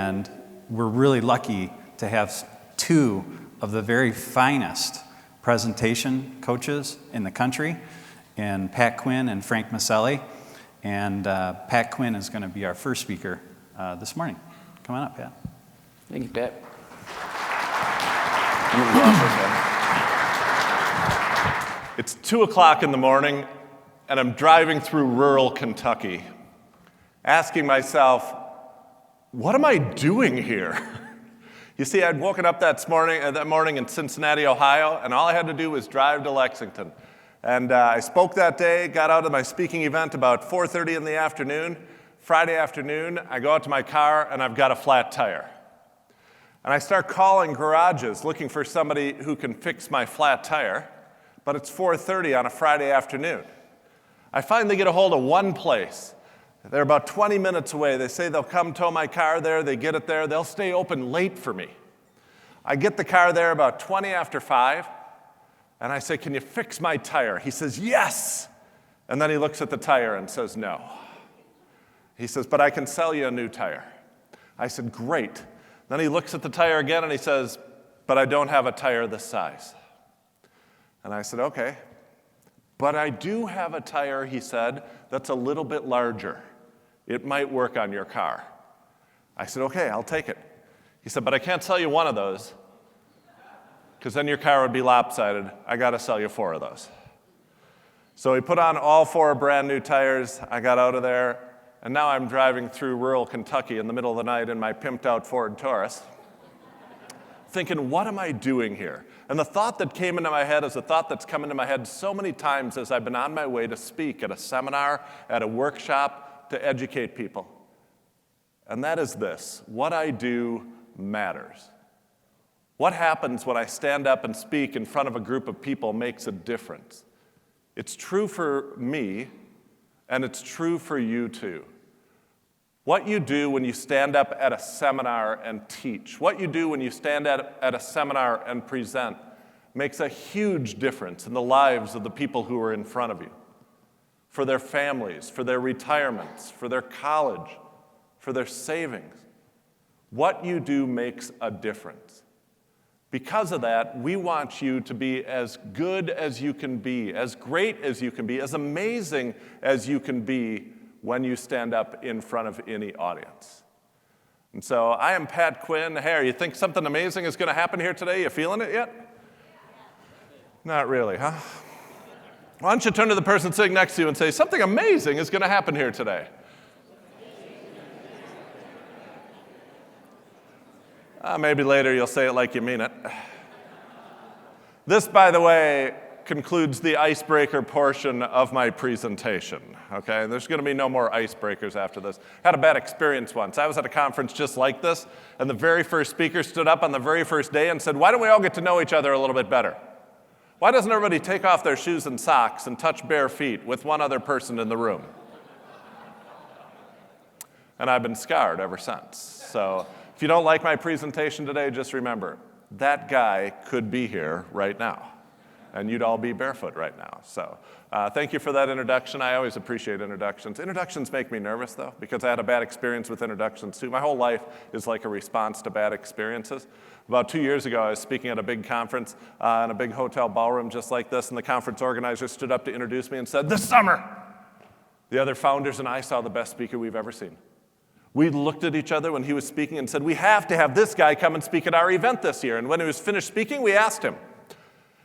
And we're really lucky to have two of the very finest presentation coaches in the country, and Pat Quinn and Frank Maselli. And Pat Quinn is going to be our first speaker this morning. Come on up, Pat. Thank you, Pat. I'm going to go off this one. It's 2 o'clock in the morning, and I'm driving through rural Kentucky, asking myself, what am I doing here? You see, I'd woken up that morning in Cincinnati, Ohio, and all I had to do was drive to Lexington. And I spoke that day, got out of my speaking event about 4:30 in the afternoon. Friday afternoon, I go out to my car, and I've got a flat tire. And I start calling garages looking for somebody who can fix my flat tire, but it's 4:30 on a Friday afternoon. I finally get a hold of one place. They're about 20 minutes away. They say they'll come tow my car there. They get it there. They'll stay open late for me. I get the car there about 20 after 5, and I say, can you fix my tire? He says, yes. And then he looks at the tire and says, no. He says, but I can sell you a new tire. I said, great. Then he looks at the tire again and he says, but I don't have a tire this size. And I said, okay. But I do have a tire, he said, that's a little bit larger. It might work on your car. I said, okay, I'll take it. He said, but I can't sell you one of those because then your car would be lopsided. I got to sell you 4 of those. So he put on all 4 brand new tires. I got out of there, and now I'm driving through rural Kentucky in the middle of the night in my pimped out Ford Taurus, thinking, what am I doing here? And the thought that came into my head is a thought that's come into my head so many times as I've been on my way to speak at a seminar, at a workshop, to educate people. And that is this: what I do matters. What happens when I stand up and speak in front of a group of people makes a difference. It's true for me, and it's true for you too. What you do when you stand up at a seminar and teach, what you do when you stand at a seminar and present, makes a huge difference in the lives of the people who are in front of you, for their families, for their retirements, for their college, for their savings. What you do makes a difference. Because of that, we want you to be as good as you can be, as great as you can be, as amazing as you can be when you stand up in front of any audience. And so I am Pat Quinn. Hey, you think something amazing is going to happen here today? You feeling it yet? Not really, huh? Why don't you turn to the person sitting next to you and say, something amazing is going to happen here today. Maybe later you'll say it like you mean it. This, by the way, concludes the icebreaker portion of my presentation, okay? There's going to be no more icebreakers after this. I had a bad experience once. I was at a conference just like this, and the very first speaker stood up on the very first day and said, why don't we all get to know each other a little bit better? Why doesn't everybody take off their shoes and socks and touch bare feet with one other person in the room? And I've been scarred ever since. So if you don't like my presentation today, just remember, that guy could be here right now, and you'd all be barefoot right now. So thank you for that introduction. I always appreciate introductions. Introductions make me nervous, though, because I had a bad experience with introductions, too. My whole life is like a response to bad experiences. About 2 years ago, I was speaking at a big conference in a big hotel ballroom just like this, and the conference organizer stood up to introduce me and said, this summer, the other founders and I saw the best speaker we've ever seen. We looked at each other when he was speaking and said, we have to have this guy come and speak at our event this year. And when he was finished speaking, we asked him.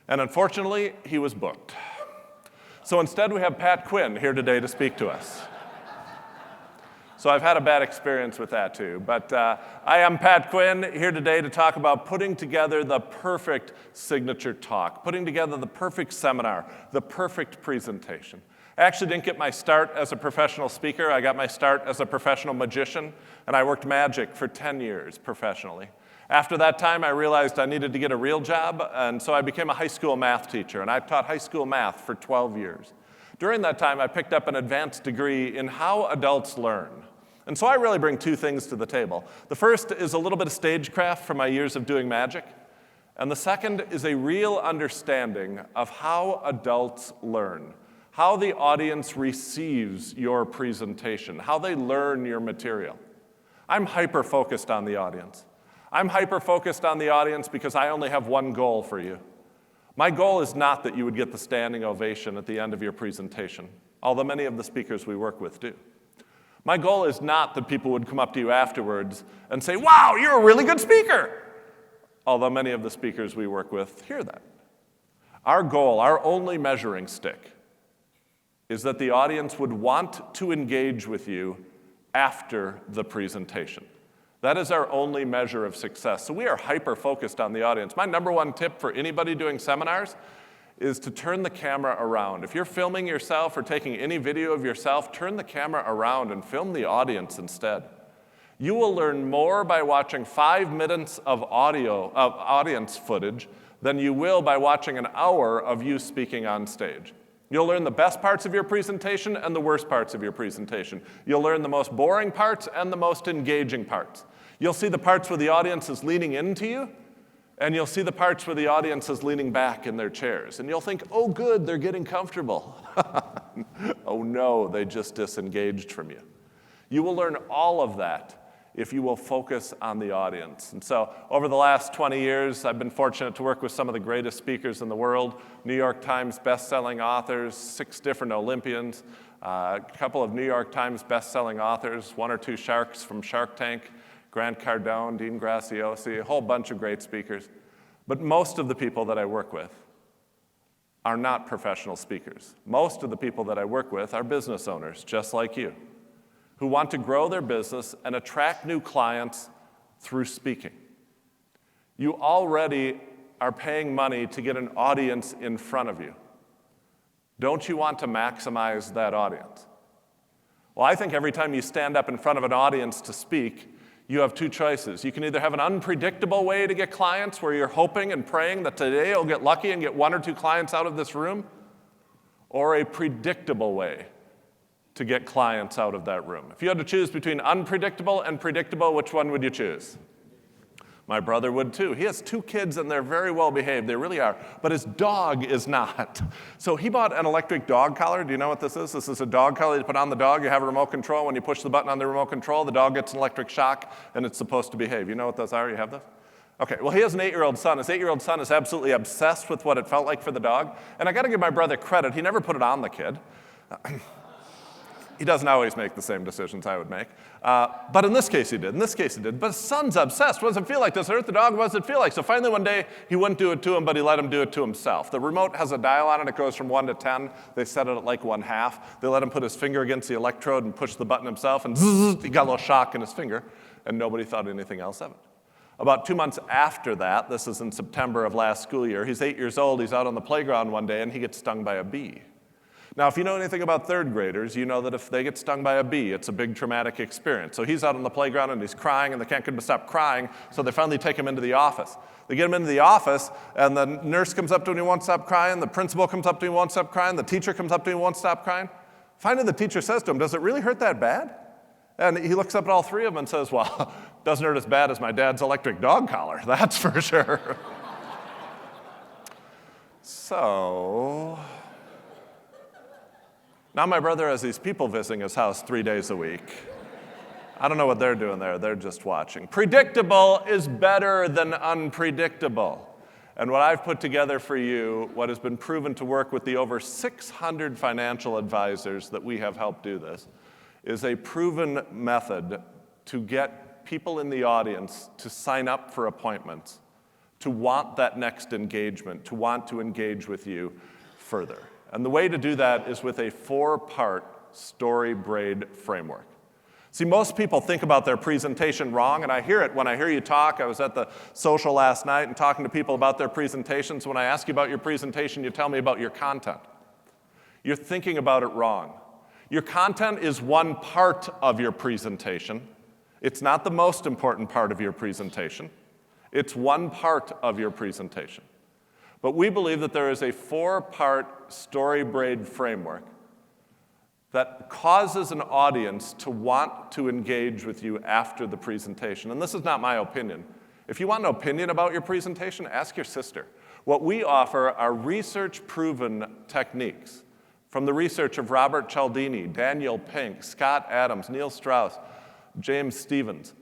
And unfortunately, he was booked. So instead, we have Pat Quinn here today to speak to us. So I've had a bad experience with that too. But I am Pat Quinn, here today to talk about putting together the perfect signature talk, putting together the perfect seminar, the perfect presentation. I actually didn't get my start as a professional speaker. I got my start as a professional magician, and I worked magic for 10 years professionally. After that time, I realized I needed to get a real job, and so I became a high school math teacher, and I taught high school math for 12 years. During that time, I picked up an advanced degree in how adults learn. And so I really bring 2 things to the table. The first is a little bit of stagecraft from my years of doing magic, and the second is a real understanding of how adults learn, how the audience receives your presentation, how they learn your material. I'm hyper-focused on the audience. I'm hyper-focused on the audience because I only have one goal for you. My goal is not that you would get the standing ovation at the end of your presentation, although many of the speakers we work with do. My goal is not that people would come up to you afterwards and say, "Wow, you're a really good speaker," although many of the speakers we work with hear that. Our goal, our only measuring stick, is that the audience would want to engage with you after the presentation. That is our only measure of success. So we are hyper-focused on the audience. My number one tip for anybody doing seminars is to turn the camera around. If you're filming yourself or taking any video of yourself, turn the camera around and film the audience instead. You will learn more by watching 5 minutes of audience footage than you will by watching an hour of you speaking on stage. You'll learn the best parts of your presentation and the worst parts of your presentation. You'll learn the most boring parts and the most engaging parts. You'll see the parts where the audience is leaning into you, and you'll see the parts where the audience is leaning back in their chairs. And you'll think, oh, good, they're getting comfortable. Oh, no, they just disengaged from you. You will learn all of that if you will focus on the audience. And so over the last 20 years, I've been fortunate to work with some of the greatest speakers in the world, New York Times best-selling authors, 6 different Olympians, a couple of New York Times best-selling authors, 1 or 2 sharks from Shark Tank, Grant Cardone, Dean Graziosi, a whole bunch of great speakers. But most of the people that I work with are not professional speakers. Most of the people that I work with are business owners, just like you, who want to grow their business and attract new clients through speaking. You already are paying money to get an audience in front of you. Don't you want to maximize that audience? Well, I think every time you stand up in front of an audience to speak, you have 2 choices. You can either have an unpredictable way to get clients where you're hoping and praying that today you'll get lucky and get 1 or 2 clients out of this room, or a predictable way to get clients out of that room. If you had to choose between unpredictable and predictable, which one would you choose? My brother would too. He has 2 kids and they're very well behaved. They really are. But his dog is not. So he bought an electric dog collar. Do you know what this is? This is a dog collar you put on the dog. You have a remote control. When you push the button on the remote control, the dog gets an electric shock and it's supposed to behave. You know what those are? You have those? Okay, well, he has an 8-year-old son. His 8-year-old son is absolutely obsessed with what it felt like for the dog. And I got to give my brother credit. He never put it on the kid. He doesn't always make the same decisions I would make. But in this case, he did. In this case, he did. But his son's obsessed. What does it feel like? Does it hurt the dog? What does it feel like? So finally one day, he wouldn't do it to him, but he let him do it to himself. The remote has a dial on it. It goes from 1 to 10. They set it at like 1/2. They let him put his finger against the electrode and push the button himself, and zzz, he got a little shock in his finger, and nobody thought anything else of it. About 2 months after that, this is in September of last school year, he's 8 years old, he's out on the playground one day, and he gets stung by a bee. Now, if you know anything about 3rd graders, you know that if they get stung by a bee, it's a big traumatic experience. So he's out on the playground and he's crying, and they can't get him to stop crying, so they finally take him into the office. They get him into the office, and the nurse comes up to him and he won't stop crying, the principal comes up to him and won't stop crying, the teacher comes up to him and won't stop crying. Finally, the teacher says to him, "Does it really hurt that bad?" And he looks up at all 3 of them and says, "Well, it doesn't hurt as bad as my dad's electric dog collar, that's for sure." So now my brother has these people visiting his house 3 days a week. I don't know what they're doing there. They're just watching. Predictable is better than unpredictable. And what I've put together for you, what has been proven to work with the over 600 financial advisors that we have helped do this, is a proven method to get people in the audience to sign up for appointments, to want that next engagement, to want to engage with you further. And the way to do that is with a 4-part story braid framework. See, most people think about their presentation wrong, and I hear it when I hear you talk. I was at the social last night and talking to people about their presentations. When I ask you about your presentation, you tell me about your content. You're thinking about it wrong. Your content is one part of your presentation. It's not the most important part of your presentation. It's one part of your presentation. But we believe that there is a 4-part story braid framework that causes an audience to want to engage with you after the presentation. And this is not my opinion. If you want an opinion about your presentation, ask your sister. What we offer are research-proven techniques from the research of Robert Cialdini, Daniel Pink, Scott Adams, Neil Strauss, James Stevens.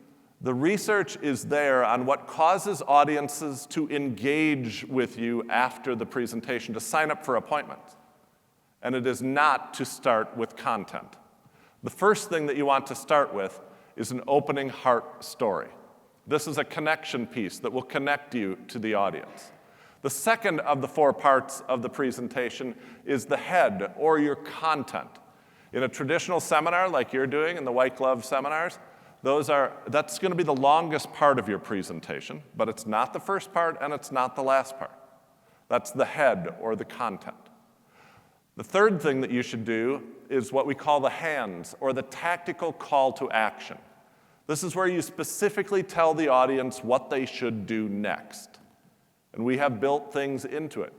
The research is there on what causes audiences to engage with you after the presentation, to sign up for appointments. And it is not to start with content. The first thing that you want to start with is an opening heart story. This is a connection piece that will connect you to the audience. The second of the 4 parts of the presentation is the head, or your content. In a traditional seminar like you're doing in the white glove seminars, that's going to be the longest part of your presentation, but it's not the first part and it's not the last part. That's the head, or the content. The third thing that you should do is what we call the hands, or the tactical call to action. This is where you specifically tell the audience what they should do next. And we have built things into it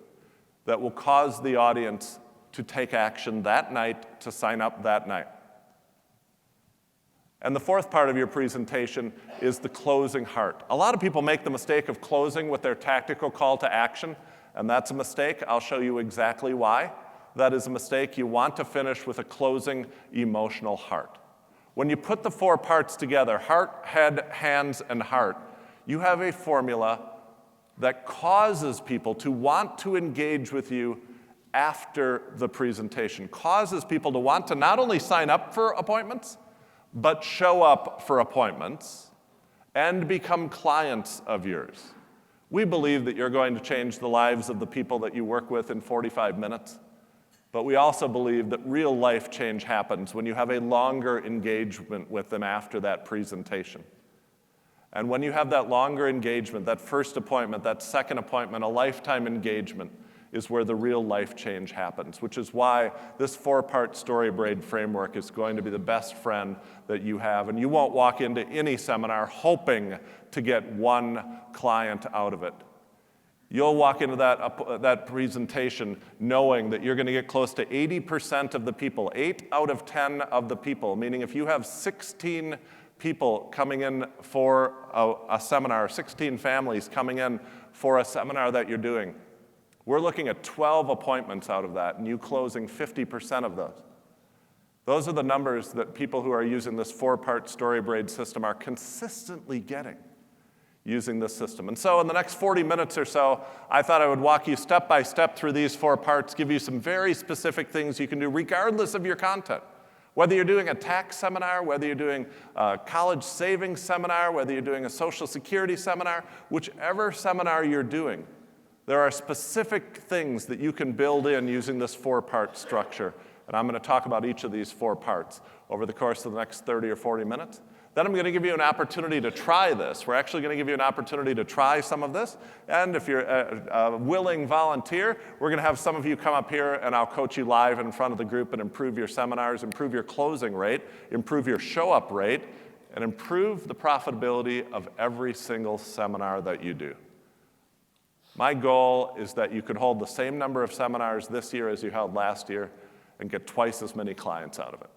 that will cause the audience to take action that night, to sign up that night. And the fourth part of your presentation is the closing heart. A lot of people make the mistake of closing with their tactical call to action, and that's a mistake. I'll show you exactly why. That is a mistake. You want to finish with a closing emotional heart. When you put the 4 parts together, heart, head, hands, and heart, you have a formula that causes people to want to engage with you after the presentation, causes people to want to not only sign up for appointments, but show up for appointments and become clients of yours. We believe that you're going to change the lives of the people that you work with in 45 minutes, but we also believe that real life change happens when you have a longer engagement with them after that presentation. And when you have that longer engagement, that first appointment, that second appointment, a lifetime engagement, is where the real life change happens, which is why this 4-part story braid framework is going to be the best friend that you have. And you won't walk into any seminar hoping to get 1 client out of it. You'll walk into that presentation knowing that you're going to get close to 80% of the people, 8 out of 10 of the people, meaning if you have 16 people coming in for a seminar, 16 families coming in for a seminar that you're doing, we're looking at 12 appointments out of that, and you closing 50% of those. Those are the numbers that people who are using this 4-part story braid system are consistently getting using this system. And so in the next 40 minutes or so, I thought I would walk you step by step through these 4 parts, give you some very specific things you can do regardless of your content. Whether you're doing a tax seminar, whether you're doing a college savings seminar, whether you're doing a Social Security seminar, whichever seminar you're doing, there are specific things that you can build in using this 4-part structure. And I'm going to talk about each of these 4 parts over the course of the next 30 or 40 minutes. Then I'm going to give you an opportunity to try this. We're actually going to give you an opportunity to try some of this. And if you're a willing volunteer, we're going to have some of you come up here and I'll coach you live in front of the group and improve your seminars, improve your closing rate, improve your show-up rate, and improve the profitability of every single seminar that you do. My goal is that you could hold the same number of seminars this year as you held last year and get twice as many clients out of it.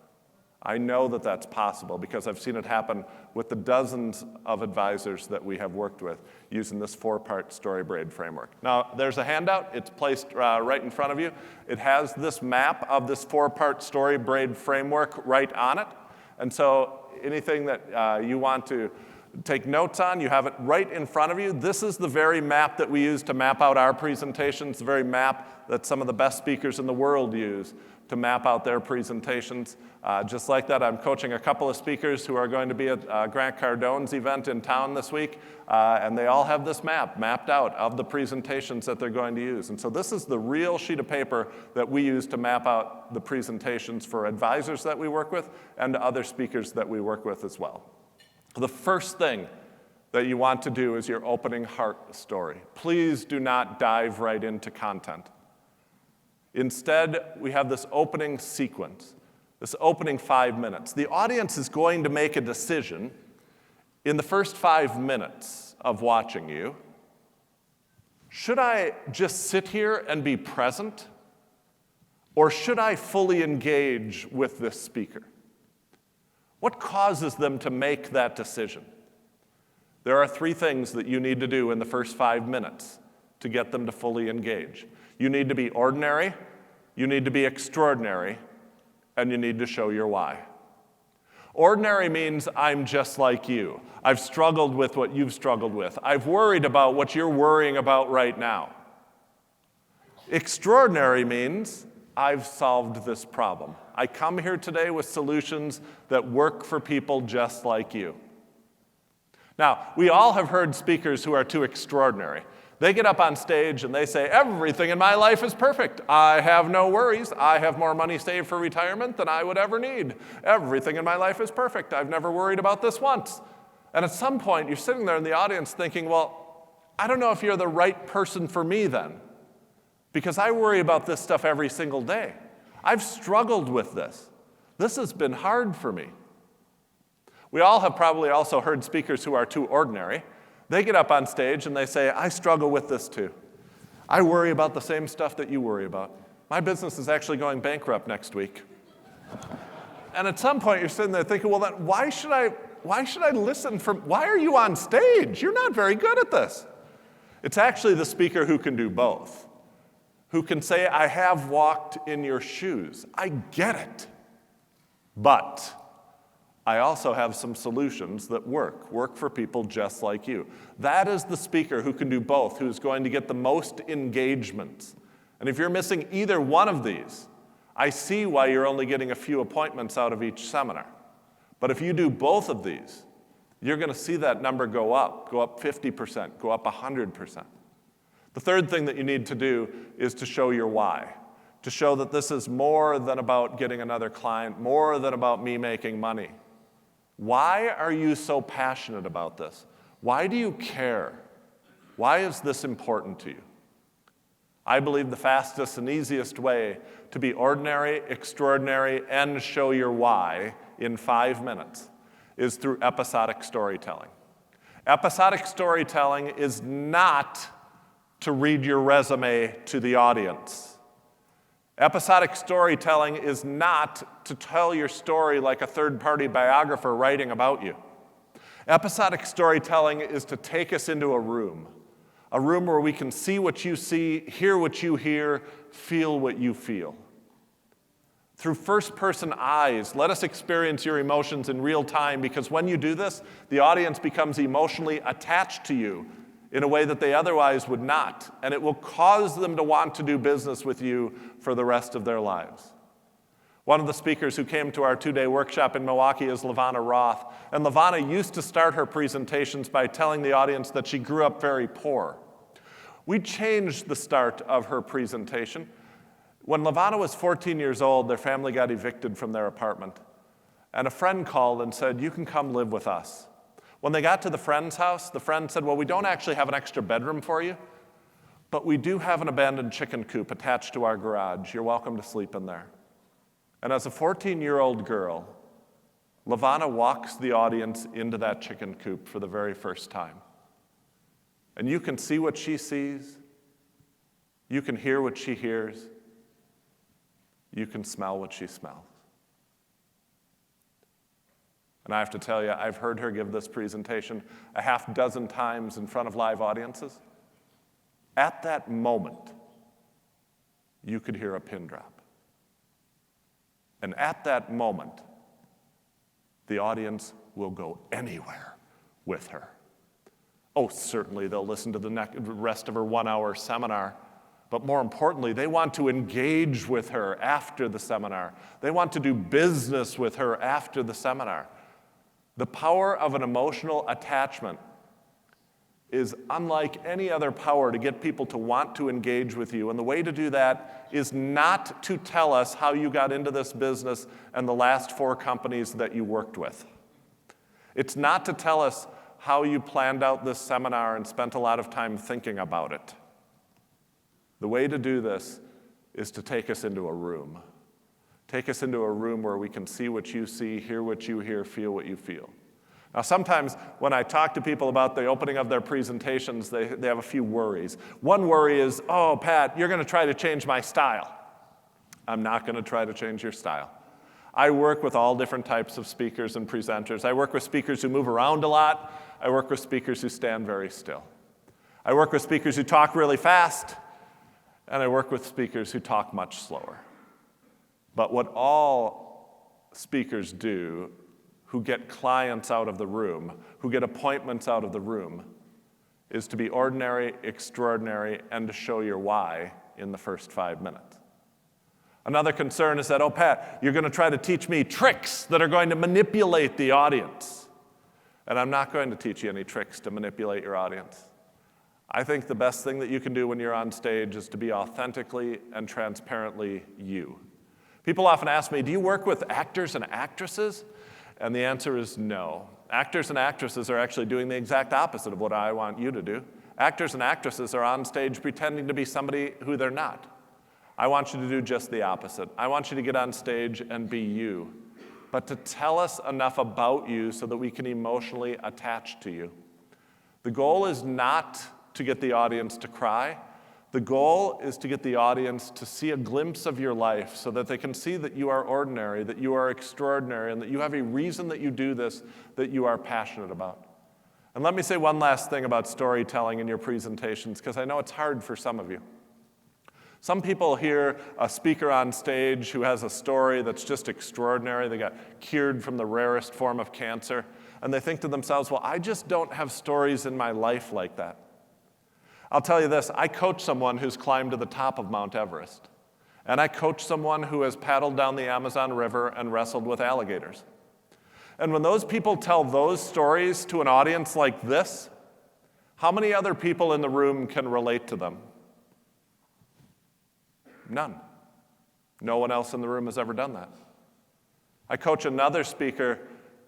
I know that that's possible because I've seen it happen with the dozens of advisors that we have worked with using this 4-part story braid framework. Now, there's a handout. It's placed right in front of you. It has this map of this 4-part story braid framework right on it. And so anything that you want to take notes on, you have it right in front of you. This is the very map that we use to map out our presentations, the very map that some of the best speakers in the world use to map out their presentations. Just like that, I'm coaching a couple of speakers who are going to be at Grant Cardone's event in town this week, and they all have this map mapped out of the presentations that they're going to use. And so this is the real sheet of paper that we use to map out the presentations for advisors that we work with and other speakers that we work with as well. The first thing that you want to do is your opening heart story. Please do not dive right into content. Instead, we have this opening sequence, this opening 5 minutes. The audience is going to make a decision in the first 5 minutes of watching you. Should I just sit here and be present? Or should I fully engage with this speaker? What causes them to make that decision? There are 3 things that you need to do in the first 5 minutes to get them to fully engage. You need to be ordinary, you need to be extraordinary, and you need to show your why. Ordinary means I'm just like you. I've struggled with what you've struggled with. I've worried about what you're worrying about right now. Extraordinary means I've solved this problem. I come here today with solutions that work for people just like you. Now, we all have heard speakers who are too extraordinary. They get up on stage and they say, everything in my life is perfect. I have no worries. I have more money saved for retirement than I would ever need. Everything in my life is perfect. I've never worried about this once. And at some point, you're sitting there in the audience thinking, well, I don't know if you're the right person for me then, because I worry about this stuff every single day. I've struggled with this. This has been hard for me. We all have probably also heard speakers who are too ordinary. They get up on stage and they say, I struggle with this too. I worry about the same stuff that you worry about. My business is actually going bankrupt next week. And at some point you're sitting there thinking, well, then why should I listen from, why are you on stage? You're not very good at this. It's actually the speaker who can do both, who can say, I have walked in your shoes. I get it. But I also have some solutions that work for people just like you. That is the speaker who can do both, who's going to get the most engagements. And if you're missing either one of these, I see why you're only getting a few appointments out of each seminar. But if you do both of these, you're going to see that number go up 50%, go up 100%. The third thing that you need to do is to show your why, to show that this is more than about getting another client, more than about me making money. Why are you so passionate about this? Why do you care? Why is this important to you? I believe the fastest and easiest way to be ordinary, extraordinary, and show your why in 5 minutes is through episodic storytelling. Episodic storytelling is not to read your resume to the audience. Episodic storytelling is not to tell your story like a third-party biographer writing about you. Episodic storytelling is to take us into a room where we can see what you see, hear what you hear, feel what you feel. Through first-person eyes, let us experience your emotions in real time, because when you do this, the audience becomes emotionally attached to you in a way that they otherwise would not, and it will cause them to want to do business with you for the rest of their lives. One of the speakers who came to our 2-day workshop in Milwaukee is LaVonna Roth, and LaVonna used to start her presentations by telling the audience that she grew up very poor. We changed the start of her presentation. When LaVonna was 14 years old, their family got evicted from their apartment, and a friend called and said, you can come live with us. When they got to the friend's house, the friend said, well, we don't actually have an extra bedroom for you, but we do have an abandoned chicken coop attached to our garage. You're welcome to sleep in there. And as a 14-year-old girl, LaVonna walks the audience into that chicken coop for the very first time. And you can see what she sees. You can hear what she hears. You can smell what she smells. And I have to tell you, I've heard her give this presentation a half dozen times in front of live audiences. At that moment, you could hear a pin drop. And at that moment, the audience will go anywhere with her. Oh, certainly they'll listen to the rest of her 1-hour seminar, but more importantly, they want to engage with her after the seminar. They want to do business with her after the seminar. The power of an emotional attachment is unlike any other power to get people to want to engage with you. And the way to do that is not to tell us how you got into this business and the last 4 companies that you worked with. It's not to tell us how you planned out this seminar and spent a lot of time thinking about it. The way to do this is to take us into a room. Take us into a room where we can see what you see, hear what you hear, feel what you feel. Now, sometimes when I talk to people about the opening of their presentations, they have a few worries. One worry is, oh, Pat, you're going to try to change my style. I'm not going to try to change your style. I work with all different types of speakers and presenters. I work with speakers who move around a lot. I work with speakers who stand very still. I work with speakers who talk really fast, and I work with speakers who talk much slower. But what all speakers do who get clients out of the room, who get appointments out of the room, is to be ordinary, extraordinary, and to show your why in the first 5 minutes. Another concern is that, oh, Pat, you're going to try to teach me tricks that are going to manipulate the audience. And I'm not going to teach you any tricks to manipulate your audience. I think the best thing that you can do when you're on stage is to be authentically and transparently you. People often ask me, do you work with actors and actresses? And the answer is no. Actors and actresses are actually doing the exact opposite of what I want you to do. Actors and actresses are on stage pretending to be somebody who they're not. I want you to do just the opposite. I want you to get on stage and be you, but to tell us enough about you so that we can emotionally attach to you. The goal is not to get the audience to cry. The goal is to get the audience to see a glimpse of your life so that they can see that you are ordinary, that you are extraordinary, and that you have a reason that you do this that you are passionate about. And let me say one last thing about storytelling in your presentations, because I know it's hard for some of you. Some people hear a speaker on stage who has a story that's just extraordinary. They got cured from the rarest form of cancer, and they think to themselves, well, I just don't have stories in my life like that. I'll tell you this, I coach someone who's climbed to the top of Mount Everest, and I coach someone who has paddled down the Amazon River and wrestled with alligators. And when those people tell those stories to an audience like this, how many other people in the room can relate to them? None. No one else in the room has ever done that. I coach another speaker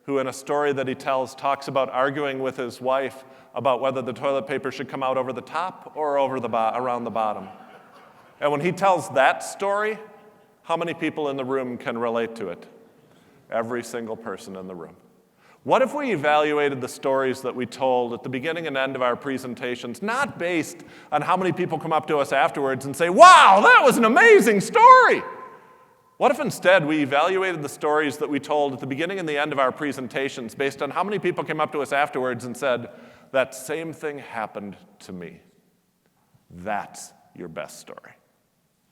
who, in a story that he tells, talks about arguing with his wife about whether the toilet paper should come out over the top or over around the bottom. And when he tells that story, how many people in the room can relate to it? Every single person in the room. What if we evaluated the stories that we told at the beginning and end of our presentations, not based on how many people come up to us afterwards and say, wow, that was an amazing story? What if instead we evaluated the stories that we told at the beginning and the end of our presentations based on how many people came up to us afterwards and said, that same thing happened to me? That's your best story.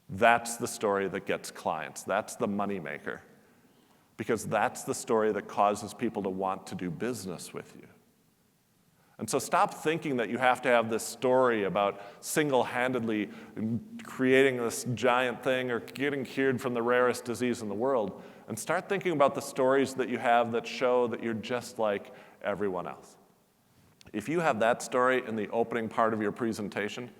That's the story that gets clients. That's the moneymaker. Because that's the story that causes people to want to do business with you. And so stop thinking that you have to have this story about single-handedly creating this giant thing or getting cured from the rarest disease in the world, and start thinking about the stories that you have that show that you're just like everyone else. If you have that story in the opening part of your presentation,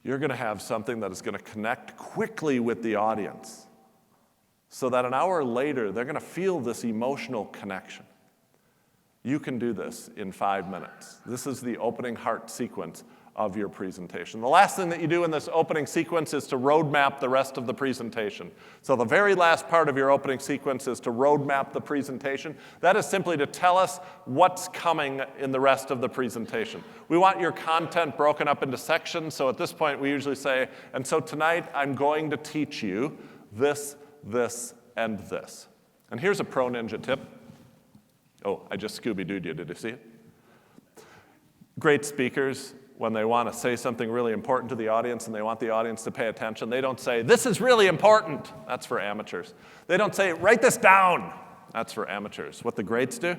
you're going to have something that is going to connect quickly with the audience, so that an hour later, they're going to feel this emotional connection. You can do this in 5 minutes. This is the opening heart sequence of your presentation. The last thing that you do in this opening sequence is to roadmap the rest of the presentation. So the very last part of your opening sequence is to roadmap the presentation. That is simply to tell us what's coming in the rest of the presentation. We want your content broken up into sections, so at this point we usually say, and so tonight I'm going to teach you this, and this. And here's a pro ninja tip. Oh, I just Scooby-Dooed you. Did you see it? Great speakers, when they want to say something really important to the audience and they want the audience to pay attention, they don't say, this is really important. That's for amateurs. They don't say, write this down. That's for amateurs. What the greats do?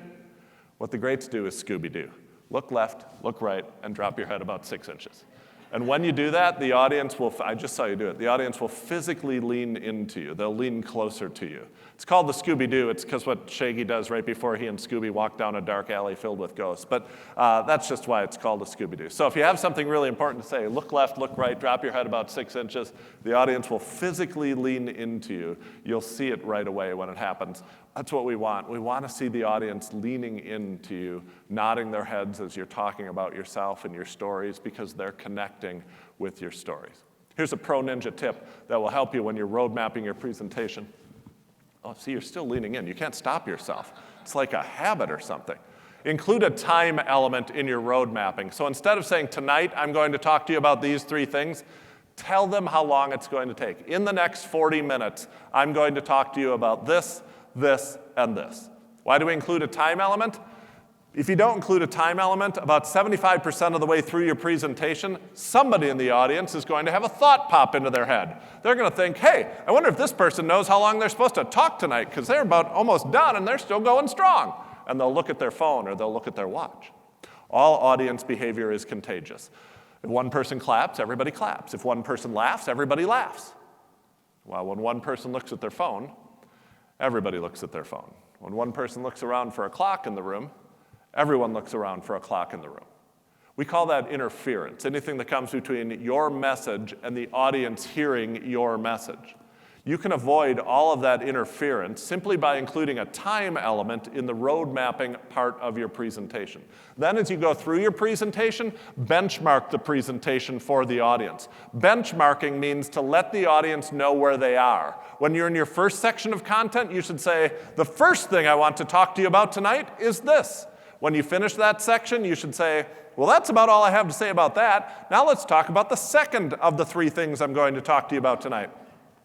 What the greats do is Scooby-Doo. Look left, look right, and drop your head about 6 inches. And when you do that, the audience will, I just saw you do it, the audience will physically lean into you. They'll lean closer to you. It's called the Scooby-Doo. It's because what Shaggy does right before he and Scooby walk down a dark alley filled with ghosts. But that's just why it's called a Scooby-Doo. So if you have something really important to say, look left, look right, drop your head about 6 inches. The audience will physically lean into you. You'll see it right away when it happens. That's what we want. We want to see the audience leaning into you, nodding their heads as you're talking about yourself and your stories because they're connecting with your stories. Here's a pro ninja tip that will help you when you're road mapping your presentation. Oh, see, you're still leaning in. You can't stop yourself. It's like a habit or something. Include a time element in your road mapping. So instead of saying, tonight I'm going to talk to you about these 3 things, tell them how long it's going to take. In the next 40 minutes, I'm going to talk to you about this, and this. Why do we include a time element? If you don't include a time element, about 75% of the way through your presentation, somebody in the audience is going to have a thought pop into their head. They're going to think, hey, I wonder if this person knows how long they're supposed to talk tonight, because they're about almost done and they're still going strong. and they'll look at their phone or they'll look at their watch. All audience behavior is contagious. If one person claps, everybody claps. If one person laughs, everybody laughs. Well, when one person looks at their phone, everybody looks at their phone. When one person looks around for a clock in the room, everyone looks around for a clock in the room. We call that interference, anything that comes between your message and the audience hearing your message. You can avoid all of that interference simply by including a time element in the road mapping part of your presentation. Then as you go through your presentation, benchmark the presentation for the audience. Benchmarking means to let the audience know where they are. When you're in your first section of content, you should say, the first thing I want to talk to you about tonight is this. When you finish that section, you should say, well, that's about all I have to say about that. Now let's talk about the second of the three things I'm going to talk to you about tonight.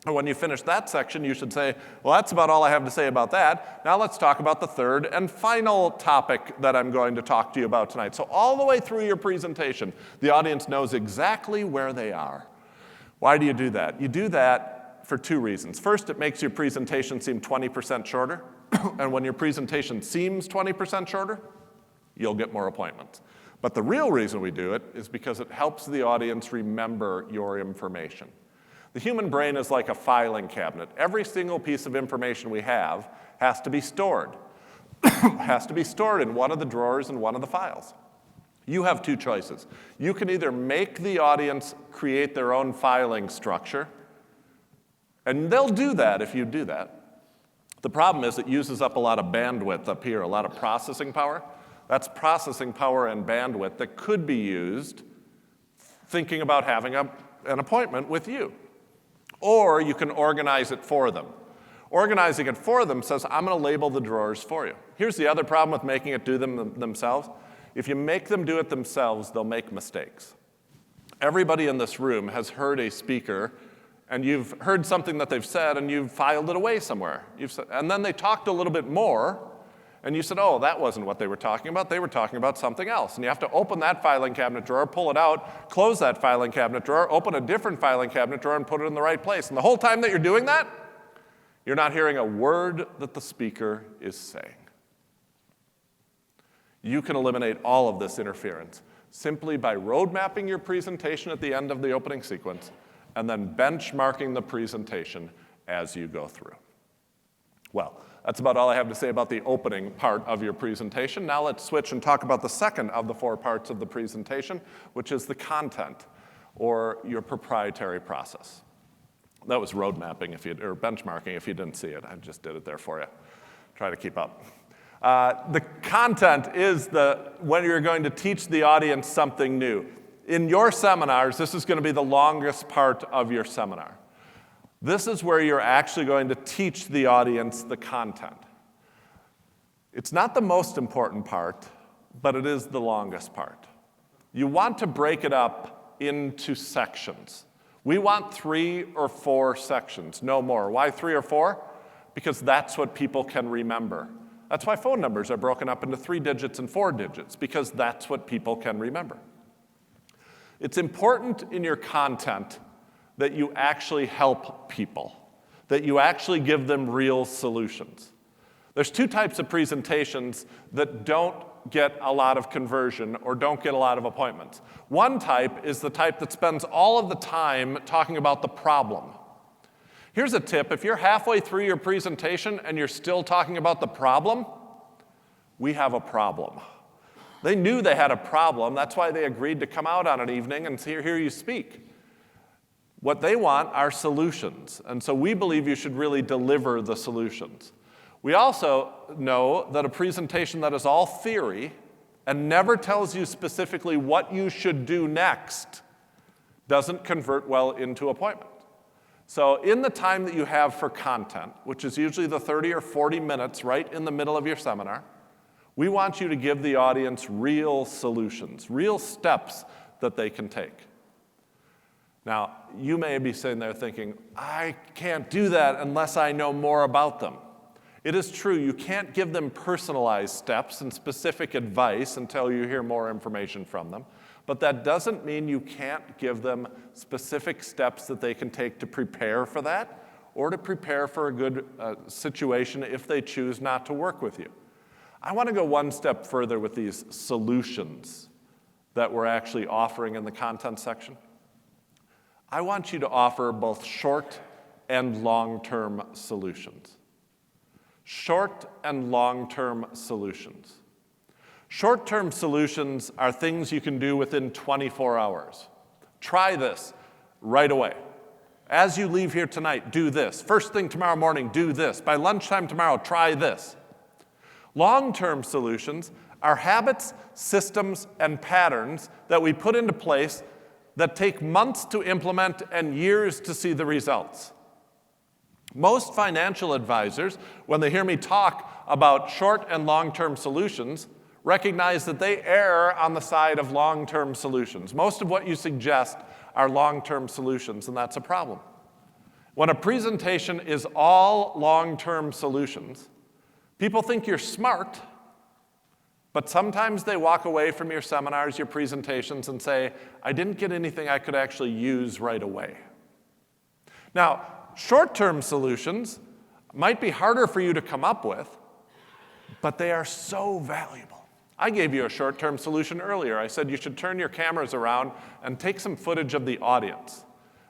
And when you finish that section, you should say, well, that's about all I have to say about that. Now let's talk about the third and final topic that I'm going to talk to you about tonight. So all the way through your presentation, the audience knows exactly where they are. Why do you do that? You do that for two reasons. First, it makes your presentation seem 20% shorter. And when your presentation seems 20% shorter, you'll get more appointments. But the real reason we do it is because it helps the audience remember your information. The human brain is like a filing cabinet. Every single piece of information we have has to be stored. Has to be stored in one of the drawers in one of the files. You have two choices. You can either make the audience create their own filing structure, and they'll do that if you do that. The problem is it uses up a lot of bandwidth up here, a lot of processing power. That's processing power and bandwidth that could be used thinking about having an appointment with you. Or you can organize it for them. Organizing it for them says, I'm going to label the drawers for you. Here's the other problem with making it do them themselves. If you make them do it themselves, they'll make mistakes. Everybody in this room has heard a speaker, and you've heard something that they've said, and you've filed it away somewhere. And then they talked a little bit more, and you said, oh, that wasn't what they were talking about. They were talking about something else. And you have to open that filing cabinet drawer, pull it out, close that filing cabinet drawer, open a different filing cabinet drawer, and put it in the right place. And the whole time that you're doing that, you're not hearing a word that the speaker is saying. You can eliminate all of this interference simply by road mapping your presentation at the end of the opening sequence and then benchmarking the presentation as you go through. Well, that's about all I have to say about the opening part of your presentation. Now let's switch and talk about the second of the four parts of the presentation, which is the content, or your proprietary process. That was road mapping or benchmarking if you didn't see it. I just did it there for you. Try to keep up. The content is when you're going to teach the audience something new. In your seminars, this is going to be the longest part of your seminar. This is where you're actually going to teach the audience the content. It's not the most important part, but it is the longest part. You want to break it up into sections. We want 3 or 4 sections, no more. Why 3 or 4? Because that's what people can remember. That's why phone numbers are broken up into 3 digits and 4 digits, because that's what people can remember. It's important in your content that you actually help people, that you actually give them real solutions. There's 2 types of presentations that don't get a lot of conversion or don't get a lot of appointments. One type is the type that spends all of the time talking about the problem. Here's a tip. If you're halfway through your presentation and you're still talking about the problem, we have a problem. They knew they had a problem. That's why they agreed to come out on an evening and hear you speak. What they want are solutions, and so we believe you should really deliver the solutions. We also know that a presentation that is all theory and never tells you specifically what you should do next doesn't convert well into appointment. So in the time that you have for content, which is usually the 30 or 40 minutes right in the middle of your seminar, we want you to give the audience real solutions, real steps that they can take. Now, you may be sitting there thinking, I can't do that unless I know more about them. It is true, you can't give them personalized steps and specific advice until you hear more information from them. But that doesn't mean you can't give them specific steps that they can take to prepare for that or to prepare for a good situation if they choose not to work with you. I want to go one step further with these solutions that we're actually offering in the content section. I want you to offer both short and long-term solutions. Short and long-term solutions. Short-term solutions are things you can do within 24 hours. Try this right away. As you leave here tonight, do this. First thing tomorrow morning, do this. By lunchtime tomorrow, try this. Long-term solutions are habits, systems, and patterns that we put into place that take months to implement and years to see the results. Most financial advisors, when they hear me talk about short and long-term solutions, recognize that they err on the side of long-term solutions. Most of what you suggest are long-term solutions, and that's a problem. When a presentation is all long-term solutions, people think you're smart, but sometimes they walk away from your seminars, your presentations, and say, I didn't get anything I could actually use right away. Now, short-term solutions might be harder for you to come up with, but they are so valuable. I gave you a short-term solution earlier. I said you should turn your cameras around and take some footage of the audience.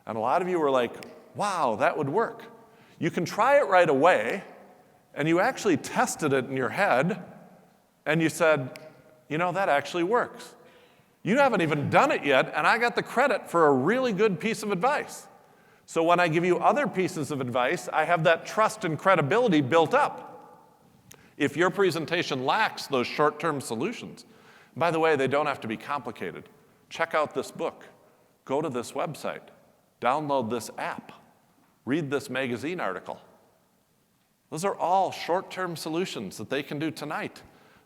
And a lot of you were like, wow, that would work. You can try it right away, and you actually tested it in your head, and you said, you know, that actually works. You haven't even done it yet, and I got the credit for a really good piece of advice. So when I give you other pieces of advice, I have that trust and credibility built up. If your presentation lacks those short-term solutions, by the way, they don't have to be complicated. Check out this book. Go to this website. Download this app. Read this magazine article. Those are all short-term solutions that they can do tonight,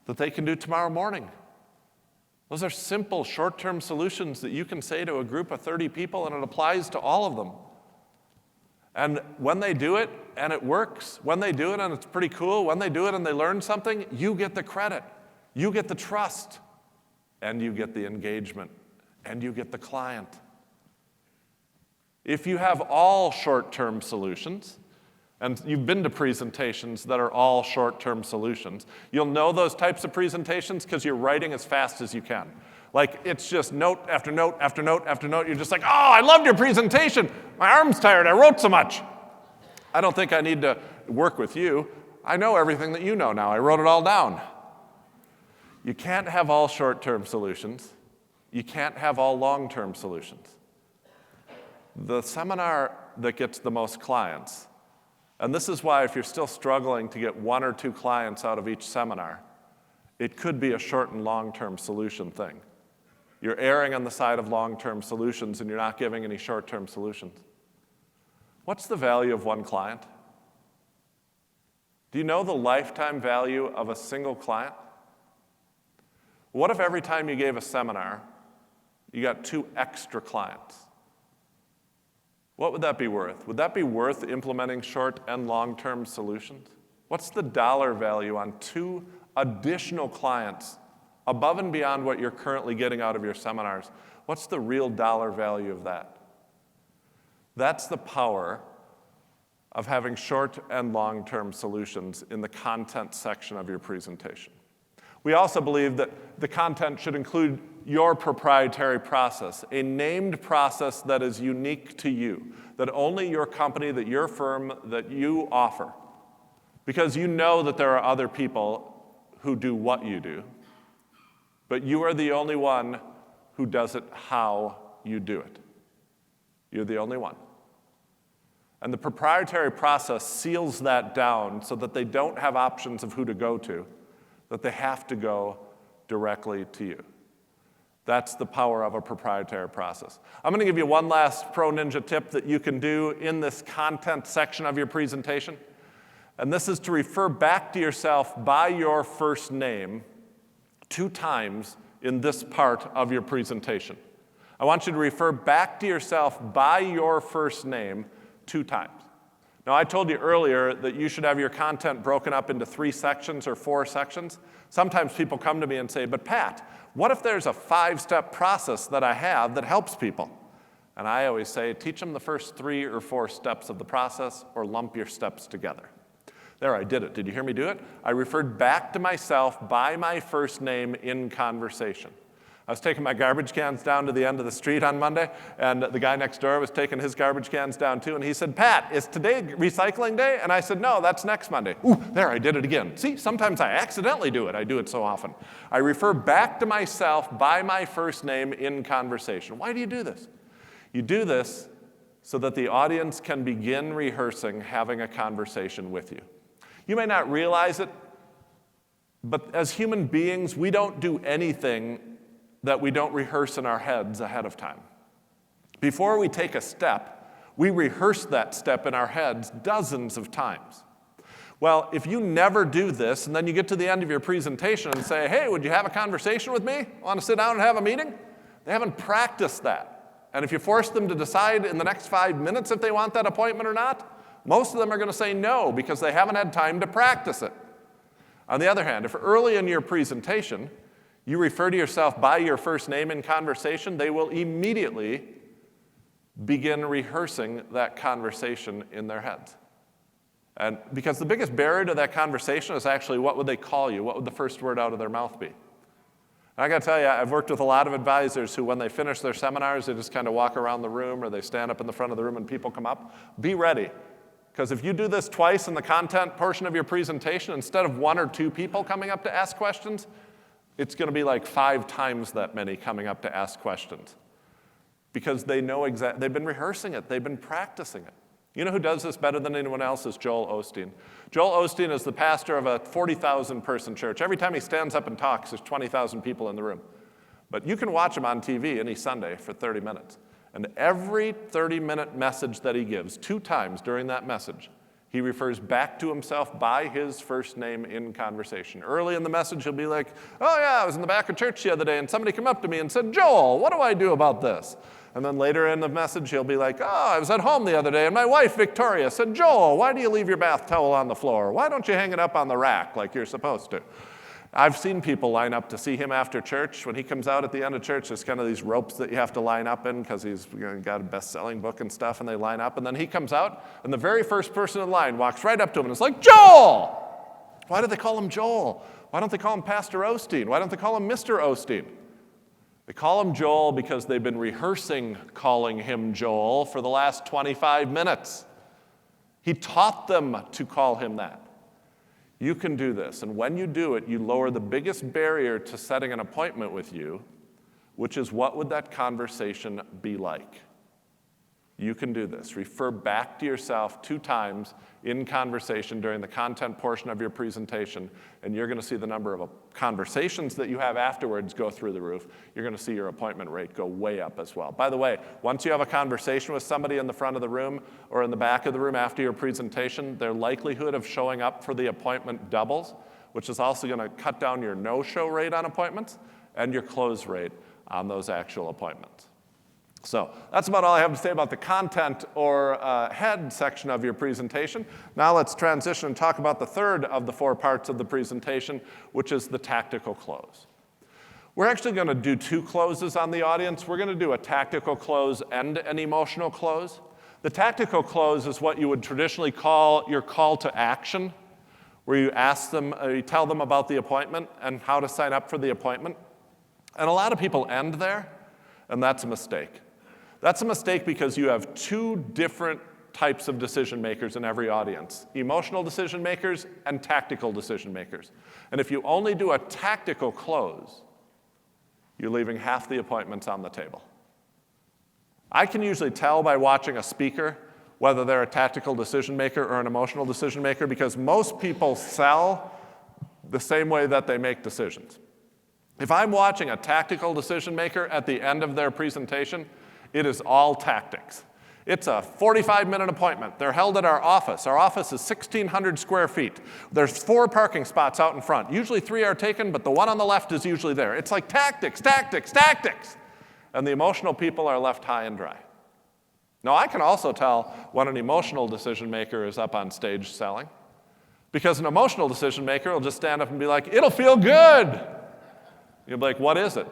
that they can do tomorrow morning. Those are simple short-term solutions that you can say to a group of 30 people, and it applies to all of them. And when they do it and it works, when they do it and it's pretty cool, when they do it and they learn something, you get the credit, you get the trust, and you get the engagement, and you get the client. If you have all short-term solutions, and you've been to presentations that are all short-term solutions, you'll know those types of presentations because you're writing as fast as you can. Like, it's just note after note after note after note. You're just like, oh, I loved your presentation. My arm's tired. I wrote so much. I don't think I need to work with you. I know everything that you know now. I wrote it all down. You can't have all short-term solutions. You can't have all long-term solutions. The seminar that gets the most clients, and this is why if you're still struggling to get 1 or 2 clients out of each seminar, it could be a short and long-term solution thing. You're erring on the side of long-term solutions and you're not giving any short-term solutions. What's the value of 1 client? Do you know the lifetime value of a single client? What if every time you gave a seminar, you got 2 extra clients? What would that be worth? Would that be worth implementing short and long-term solutions? What's the dollar value on 2 additional clients above and beyond what you're currently getting out of your seminars? What's the real dollar value of that? That's the power of having short and long-term solutions in the content section of your presentation. We also believe that the content should include your proprietary process, a named process that is unique to you, that only your company, that your firm, that you offer. Because you know that there are other people who do what you do, but you are the only one who does it how you do it. You're the only one. And the proprietary process seals that down so that they don't have options of who to go to, that they have to go directly to you. That's the power of a proprietary process. I'm going to give you one last Pro Ninja tip that you can do in this content section of your presentation. And this is to refer back to yourself by your first name 2 times in this part of your presentation. I want you to refer back to yourself by your first name 2 times. Now, I told you earlier that you should have your content broken up into 3 sections or 4 sections. Sometimes people come to me and say, but Pat, what if there's a 5-step process that I have that helps people? And I always say, teach them the first 3 or 4 steps of the process or lump your steps together. There, I did it. Did you hear me do it? I referred back to myself by my first name in conversation. I was taking my garbage cans down to the end of the street on Monday, and the guy next door was taking his garbage cans down too, and he said, Pat, is today recycling day? And I said, no, that's next Monday. Ooh, there, I did it again. See, sometimes I accidentally do it. I do it so often. I refer back to myself by my first name in conversation. Why do you do this? You do this so that the audience can begin rehearsing having a conversation with you. You may not realize it, but as human beings, we don't do anything that we don't rehearse in our heads ahead of time. Before we take a step, we rehearse that step in our heads dozens of times. Well, if you never do this, and then you get to the end of your presentation and say, hey, would you have a conversation with me? Want to sit down and have a meeting? They haven't practiced that. And if you force them to decide in the next 5 minutes if they want that appointment or not, most of them are going to say no because they haven't had time to practice it. On the other hand, if early in your presentation, you refer to yourself by your first name in conversation, they will immediately begin rehearsing that conversation in their heads. And because the biggest barrier to that conversation is actually what would they call you? What would the first word out of their mouth be? And I got to tell you, I've worked with a lot of advisors who, when they finish their seminars, they just kind of walk around the room or they stand up in the front of the room and people come up. Be ready. Because if you do this twice in the content portion of your presentation, instead of 1 or 2 people coming up to ask questions, it's going to be like 5 times that many coming up to ask questions because they know they've been rehearsing it, they've been practicing it. You know who does this better than anyone else is Joel Osteen. Joel Osteen is the pastor of a 40,000 person church. Every time he stands up and talks, there's 20,000 people in the room. But you can watch him on TV any Sunday for 30 minutes. And every 30-minute message that he gives, 2 times during that message, he refers back to himself by his first name in conversation. Early in the message, he'll be like, oh yeah, I was in the back of church the other day and somebody came up to me and said, Joel, what do I do about this? And then later in the message, he'll be like, oh, I was at home the other day and my wife, Victoria, said, Joel, why do you leave your bath towel on the floor? Why don't you hang it up on the rack like you're supposed to? I've seen people line up to see him after church. When he comes out at the end of church, there's kind of these ropes that you have to line up in because he's got a best-selling book and stuff, and they line up. And then he comes out, and the very first person in line walks right up to him and is like, Joel! Why do they call him Joel? Why don't they call him Pastor Osteen? Why don't they call him Mr. Osteen? They call him Joel because they've been rehearsing calling him Joel for the last 25 minutes. He taught them to call him that. You can do this, and when you do it, you lower the biggest barrier to setting an appointment with you, which is what would that conversation be like? You can do this. Refer back to yourself 2 times in conversation during the content portion of your presentation, and you're going to see the number of conversations that you have afterwards go through the roof. You're going to see your appointment rate go way up as well. By the way, once you have a conversation with somebody in the front of the room or in the back of the room after your presentation, their likelihood of showing up for the appointment doubles, which is also going to cut down your no-show rate on appointments and your close rate on those actual appointments. So that's about all I have to say about the content or head section of your presentation. Now let's transition and talk about the third of the 4 parts of the presentation, which is the tactical close. We're actually going to do 2 closes on the audience. We're going to do a tactical close and an emotional close. The tactical close is what you would traditionally call your call to action, where you ask them, you tell them about the appointment and how to sign up for the appointment. And a lot of people end there, and that's a mistake. That's a mistake because you have 2 different types of decision makers in every audience: emotional decision makers and tactical decision makers. And if you only do a tactical close, you're leaving half the appointments on the table. I can usually tell by watching a speaker whether they're a tactical decision maker or an emotional decision maker because most people sell the same way that they make decisions. If I'm watching a tactical decision maker at the end of their presentation, it is all tactics. It's a 45-minute appointment. They're held at our office. Our office is 1,600 square feet. There's 4 parking spots out in front. Usually 3 are taken, but the one on the left is usually there. It's like tactics, tactics, tactics. And the emotional people are left high and dry. Now, I can also tell when an emotional decision maker is up on stage selling, because an emotional decision maker will just stand up and be like, it'll feel good. You'll be like, what is it?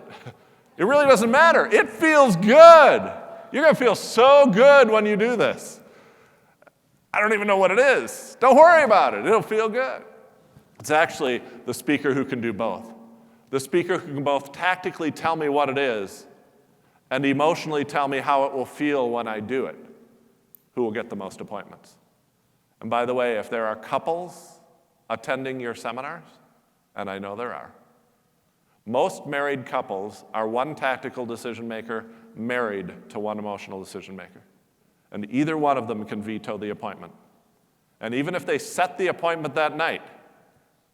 It really doesn't matter. It feels good. You're going to feel so good when you do this. I don't even know what it is. Don't worry about it. It'll feel good. It's actually the speaker who can do both. The speaker who can both tactically tell me what it is and emotionally tell me how it will feel when I do it, who will get the most appointments. And by the way, if there are couples attending your seminars, and I know there are, most married couples are one tactical decision maker married to one emotional decision maker. And either one of them can veto the appointment. And even if they set the appointment that night,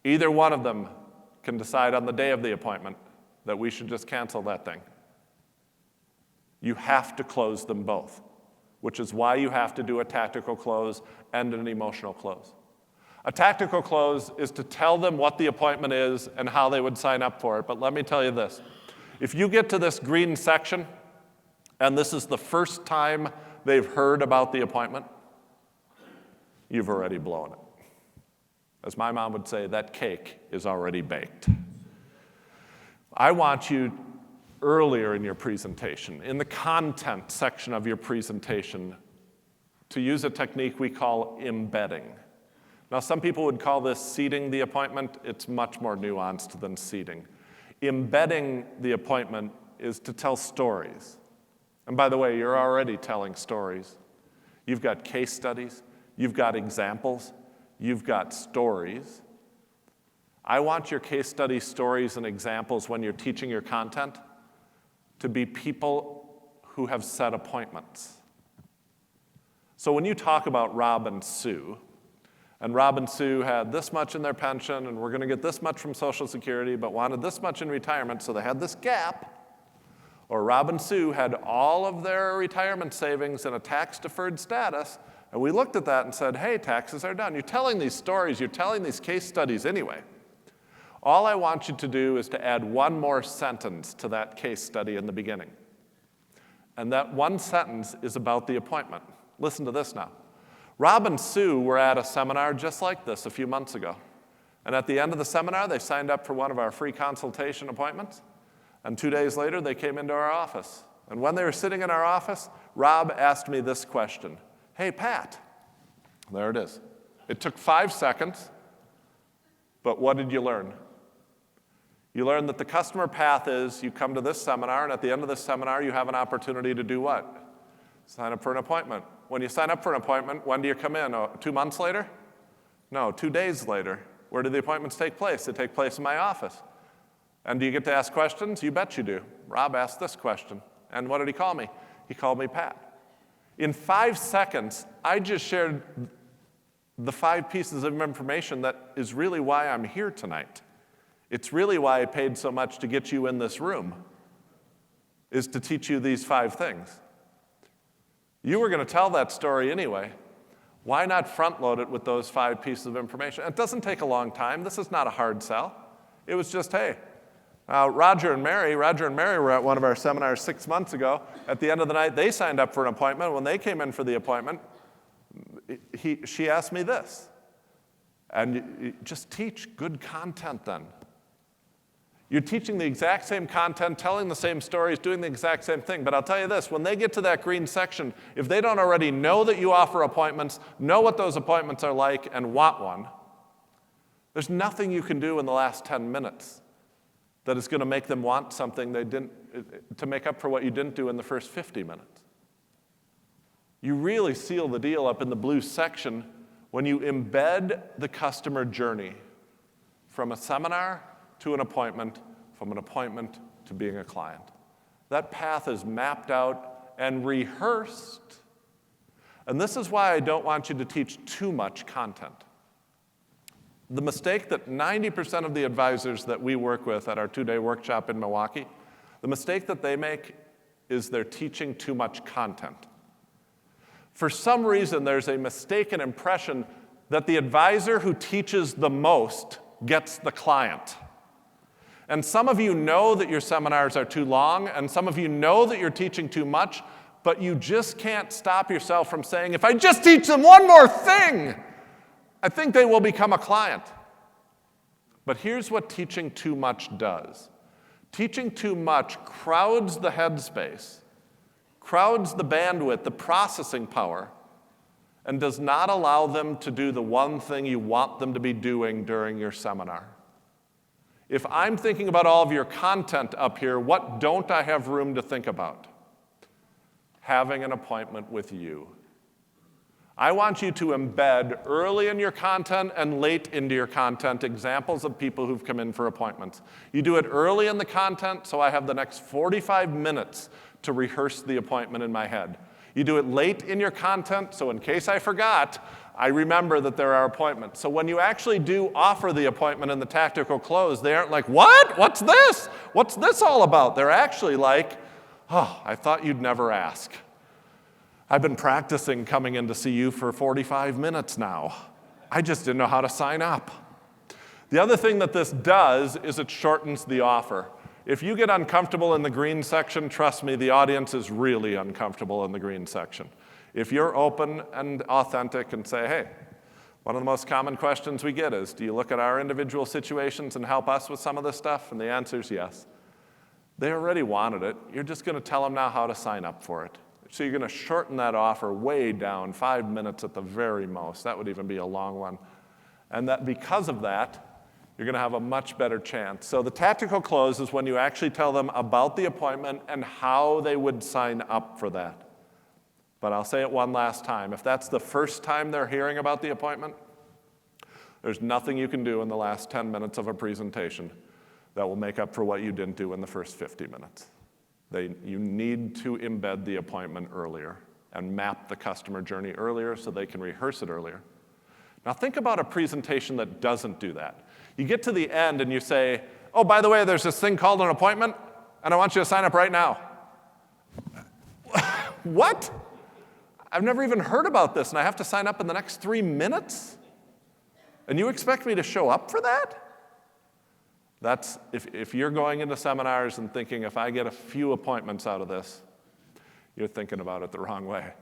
either one of them can decide on the day of the appointment that we should just cancel that thing. You have to close them both, which is why you have to do a tactical close and an emotional close. A tactical close is to tell them what the appointment is and how they would sign up for it. But let me tell you this. If you get to this green section, and this is the first time they've heard about the appointment, you've already blown it. As my mom would say, that cake is already baked. I want you earlier in your presentation, in the content section of your presentation, to use a technique we call embedding. Now, some people would call this seeding the appointment. It's much more nuanced than seeding. Embedding the appointment is to tell stories. And by the way, you're already telling stories. You've got case studies. You've got examples. You've got stories. I want your case studies, stories, and examples when you're teaching your content to be people who have set appointments. So when you talk about Rob and Sue, and Rob and Sue had this much in their pension, and we're going to get this much from Social Security, but wanted this much in retirement, so they had this gap. Or Rob and Sue had all of their retirement savings in a tax-deferred status, and we looked at that and said, hey, taxes are done. You're telling these stories, you're telling these case studies anyway. All I want you to do is to add one more sentence to that case study in the beginning. And that one sentence is about the appointment. Listen to this now. Rob and Sue were at a seminar just like this a few months ago. And at the end of the seminar, they signed up for one of our free consultation appointments. And 2 days later, they came into our office. And when they were sitting in our office, Rob asked me this question. Hey, Pat. There it is. It took 5 seconds, but what did you learn? You learned that the customer path is you come to this seminar, and at the end of this seminar, you have an opportunity to do what? Sign up for an appointment. When you sign up for an appointment, when do you come in? 2 months later? No, 2 days later. Where do the appointments take place? They take place in my office. And do you get to ask questions? You bet you do. Rob asked this question. And what did he call me? He called me Pat. In 5 seconds, I just shared the 5 pieces of information that is really why I'm here tonight. It's really why I paid so much to get you in this room, is to teach you these 5 things. You were going to tell that story anyway. Why not front load it with those 5 pieces of information? It doesn't take a long time. This is not a hard sell. It was just, hey, Roger and Mary were at one of our seminars 6 months ago. At the end of the night, they signed up for an appointment. When they came in for the appointment, she asked me this. And you just teach good content then. You're teaching the exact same content, telling the same stories, doing the exact same thing. But I'll tell you this, when they get to that green section, if they don't already know that you offer appointments, know what those appointments are like, and want one, there's nothing you can do in the last 10 minutes that is going to make them want something they didn't, to make up for what you didn't do in the first 50 minutes. You really seal the deal up in the blue section when you embed the customer journey from a seminar to an appointment, from an appointment to being a client. That path is mapped out and rehearsed. And this is why I don't want you to teach too much content. The mistake that 90% of the advisors that we work with at our 2-day workshop in Milwaukee, the mistake that they make is they're teaching too much content. For some reason, there's a mistaken impression that the advisor who teaches the most gets the client. And some of you know that your seminars are too long, and some of you know that you're teaching too much, but you just can't stop yourself from saying, if I just teach them one more thing, I think they will become a client. But here's what teaching too much does. Teaching too much crowds the headspace, crowds the bandwidth, the processing power, and does not allow them to do the one thing you want them to be doing during your seminar. If I'm thinking about all of your content up here, what don't I have room to think about? Having an appointment with you. I want you to embed early in your content and late into your content examples of people who've come in for appointments. You do it early in the content, so I have the next 45 minutes to rehearse the appointment in my head. You do it late in your content, so in case I forgot, I remember that there are appointments. So when you actually do offer the appointment in the tactical close, they aren't like, what? What's this? What's this all about? They're actually like, oh, I thought you'd never ask. I've been practicing coming in to see you for 45 minutes now. I just didn't know how to sign up. The other thing that this does is it shortens the offer. If you get uncomfortable in the green section, trust me, the audience is really uncomfortable in the green section. If you're open and authentic and say, hey, one of the most common questions we get is, do you look at our individual situations and help us with some of this stuff? And the answer is yes. They already wanted it. You're just going to tell them now how to sign up for it. So you're going to shorten that offer way down, 5 minutes at the very most. That would even be a long one. And that because of that, you're going to have a much better chance. So the tactical close is when you actually tell them about the appointment and how they would sign up for that. But I'll say it one last time. If that's the first time they're hearing about the appointment, there's nothing you can do in the last 10 minutes of a presentation that will make up for what you didn't do in the first 50 minutes. You need to embed the appointment earlier and map the customer journey earlier so they can rehearse it earlier. Now think about a presentation that doesn't do that. You get to the end and you say, oh, by the way, there's this thing called an appointment, and I want you to sign up right now. What? I've never even heard about this, and I have to sign up in the next 3 minutes? And you expect me to show up for that? That's, if you're going into seminars and thinking, if I get a few appointments out of this, you're thinking about it the wrong way.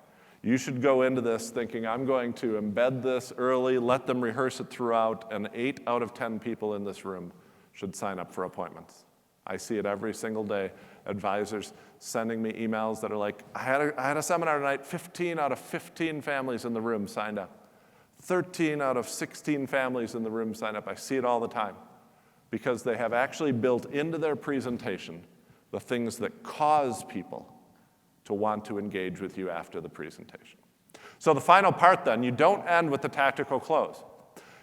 You should go into this thinking, I'm going to embed this early, let them rehearse it throughout, and 8 out of 10 people in this room should sign up for appointments. I see it every single day. Advisors sending me emails that are like, I had a seminar tonight, 15 out of 15 families in the room signed up. 13 out of 16 families in the room signed up. I see it all the time because they have actually built into their presentation the things that cause people to want to engage with you after the presentation. So the final part then, you don't end with the tactical close.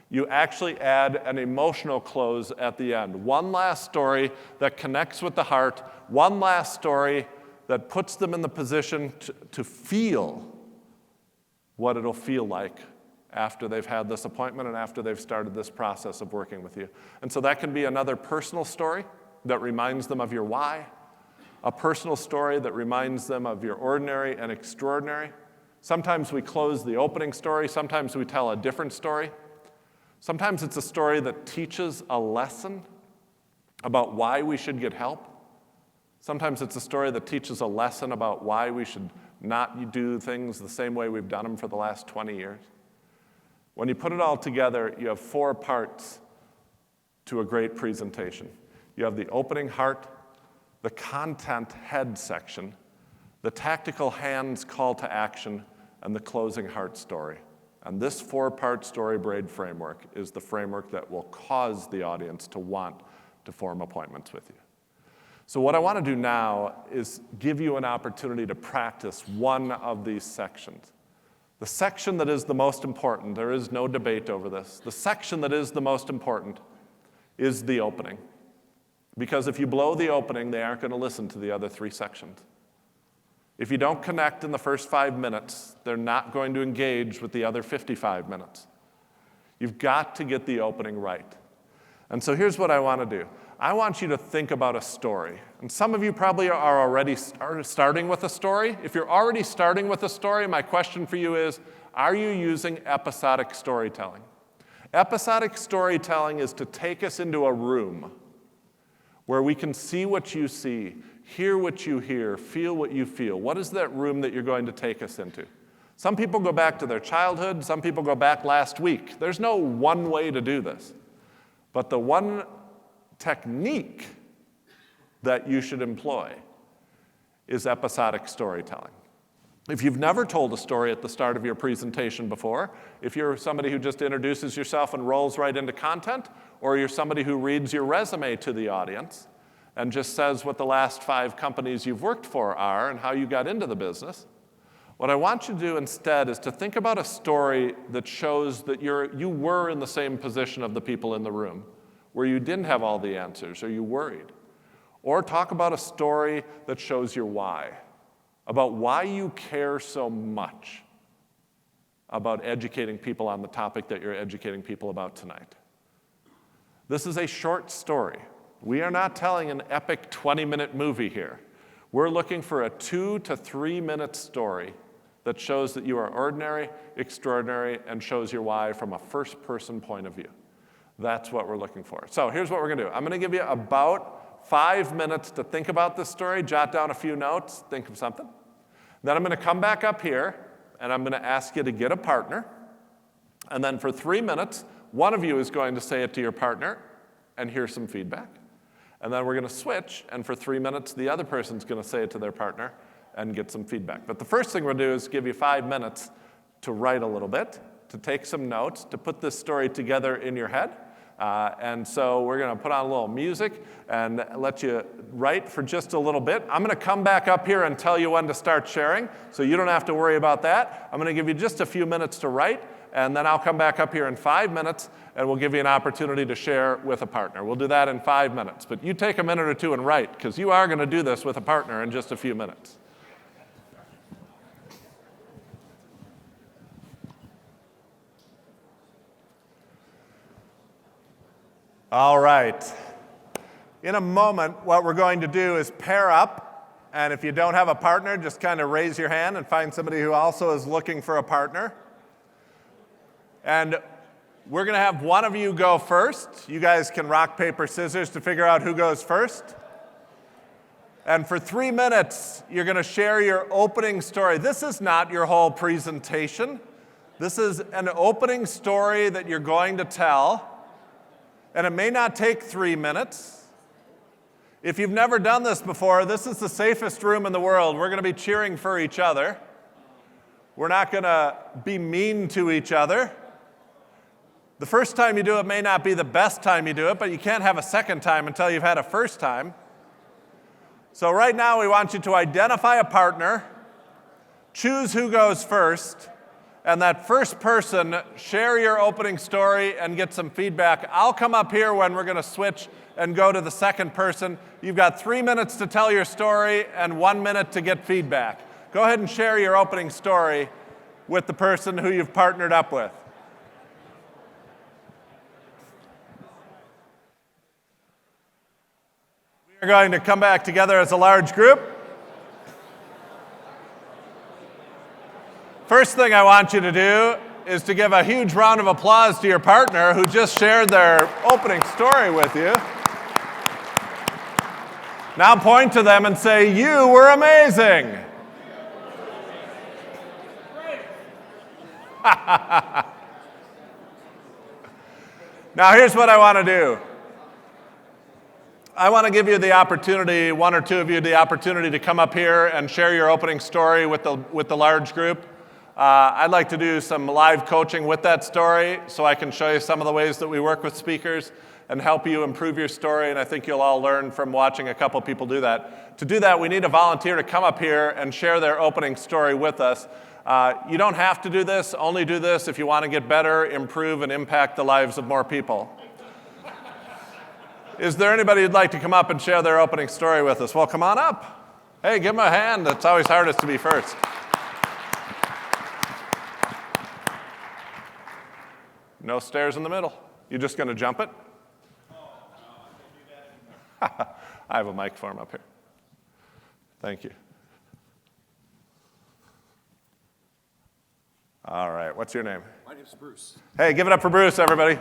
You actually add an emotional close at the end. One last story that connects with the heart, one last story that puts them in the position to feel what it'll feel like after they've had this appointment and after they've started this process of working with you. And so that can be another personal story that reminds them of your why, a personal story that reminds them of your ordinary and extraordinary. Sometimes we close the opening story, sometimes we tell a different story. Sometimes it's a story that teaches a lesson about why we should get help. Sometimes it's a story that teaches a lesson about why we should not do things the same way we've done them for the last 20 years. When you put it all together, you have 4 parts to a great presentation. You have the opening heart, the content head section, the tactical hands call to action, and the closing heart story. And this 4-part StoryBraid framework is the framework that will cause the audience to want to form appointments with you. So what I want to do now is give you an opportunity to practice one of these sections. The section that is the most important, there is no debate over this, the section that is the most important is the opening. Because if you blow the opening, they aren't going to listen to the other 3 sections. If you don't connect in the first 5 minutes, they're not going to engage with the other 55 minutes. You've got to get the opening right. And so here's what I want to do. I want you to think about a story. And some of you probably are already starting with a story. If you're already starting with a story, my question for you is, are you using episodic storytelling? Episodic storytelling is to take us into a room where we can see what you see, hear what you hear, feel what you feel. What is that room that you're going to take us into? Some people go back to their childhood. Some people go back last week. There's no one way to do this. But the one technique that you should employ is episodic storytelling. If you've never told a story at the start of your presentation before, if you're somebody who just introduces yourself and rolls right into content, or you're somebody who reads your resume to the audience and just says what the last 5 companies you've worked for are and how you got into the business, what I want you to do instead is to think about a story that shows that you were in the same position of the people in the room, where you didn't have all the answers or you worried. Or talk about a story that shows your why, about why you care so much about educating people on the topic that you're educating people about tonight. This is a short story. We are not telling an epic 20-minute movie here. We're looking for a 2 to 3 minute story that shows that you are ordinary, extraordinary, and shows your why from a first-person point of view. That's what we're looking for. So here's what we're going to do. I'm going to give you about 5 minutes to think about this story, jot down a few notes, think of something. Then I'm going to come back up here, and I'm going to ask you to get a partner. And then for 3 minutes, one of you is going to say it to your partner and hear some feedback. And then we're going to switch, and for 3 minutes, the other person's going to say it to their partner and get some feedback. But the first thing we'll do is give you 5 minutes to write a little bit, to take some notes, to put this story together in your head. And so we're going to put on a little music and let you write for just a little bit. I'm going to come back up here and tell you when to start sharing, so you don't have to worry about that. I'm going to give you just a few minutes to write, and then I'll come back up here in 5 minutes, and we'll give you an opportunity to share with a partner. We'll do that in 5 minutes. But you take a minute or two and write, because you are going to do this with a partner in just a few minutes. All right. In a moment, what we're going to do is pair up. And if you don't have a partner, just kind of raise your hand and find somebody who also is looking for a partner. And we're going to have one of you go first. You guys can rock, paper, scissors to figure out who goes first. And for 3 minutes, you're going to share your opening story. This is not your whole presentation. This is an opening story that you're going to tell. And it may not take 3 minutes. If you've never done this before, this is the safest room in the world. We're going to be cheering for each other. We're not going to be mean to each other. The first time you do it may not be the best time you do it, but you can't have a second time until you've had a first time. So right now we want you to identify a partner, choose who goes first, and that first person, share your opening story and get some feedback. I'll come up here when we're going to switch and go to the second person. You've got 3 minutes to tell your story and 1 minute to get feedback. Go ahead and share your opening story with the person who you've partnered up with. We're going to come back together as a large group. First thing I want you to do is to give a huge round of applause to your partner who just shared their opening story with you. Now point to them and say, "You were amazing." Now here's what I want to do. I want to give you the opportunity, one or two of you, the opportunity to come up here and share your opening story with the large group. I'd like to do some live coaching with that story so I can show you some of the ways that we work with speakers and help you improve your story, and I think you'll all learn from watching a couple people do that. To do that, we need a volunteer to come up here and share their opening story with us. You don't have to do this, only do this if you want to get better, improve, and impact the lives of more people. Is there anybody who'd like to come up and share their opening story with us? Well, come on up. Hey, give them a hand. It's always hardest to be first. No stairs in the middle. You just going to jump it? I have a mic for him up here. Thank you. All right, what's your name? My name's Bruce. Hey, give it up for Bruce, everybody.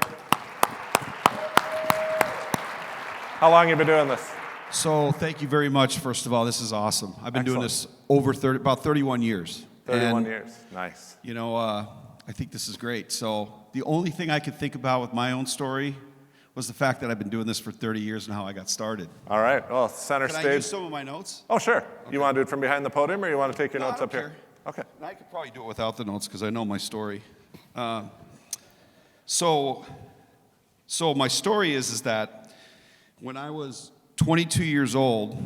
How long have you been doing this? So thank you very much, first of all. This is awesome. I've been doing this about 31 years. 31 years, nice. You know, I think this is great. So the only thing I could think about with my own story was the fact that I've been doing this for 30 years and how I got started. All right, well, center Can stage. I use some of my notes? Oh, sure. Okay. You want to do it from behind the podium or you want to take your notes I up don't here? care. Okay. And I could probably do it without the notes because I know my story. So my story is that when I was 22 years old,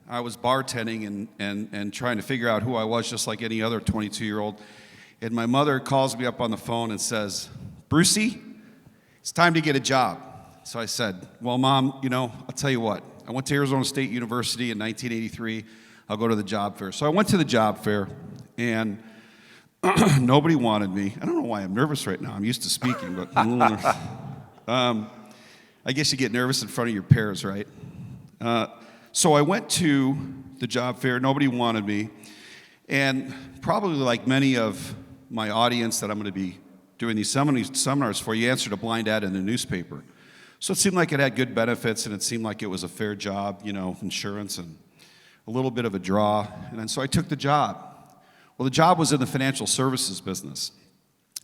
I was bartending and trying to figure out who I was, just like any other 22-year-old. And my mother calls me up on the phone and says, "Brucey, it's time to get a job." So I said, "Well, Mom, I'll tell you what. I went to Arizona State University in 1983. I'll go to the job fair." So I went to the job fair, and nobody wanted me. I don't know why I'm nervous right now. I'm used to speaking, but I'm a little nervous. I guess you get nervous in front of your peers, right? So I went to the job fair. Nobody wanted me. And probably like many of my audience that I'm going to be doing these seminars for, you answered a blind ad in the newspaper. So it seemed like it had good benefits, and it seemed like it was a fair job, insurance and a little bit of a draw. And then so I took the job. Well, the job was in the financial services business.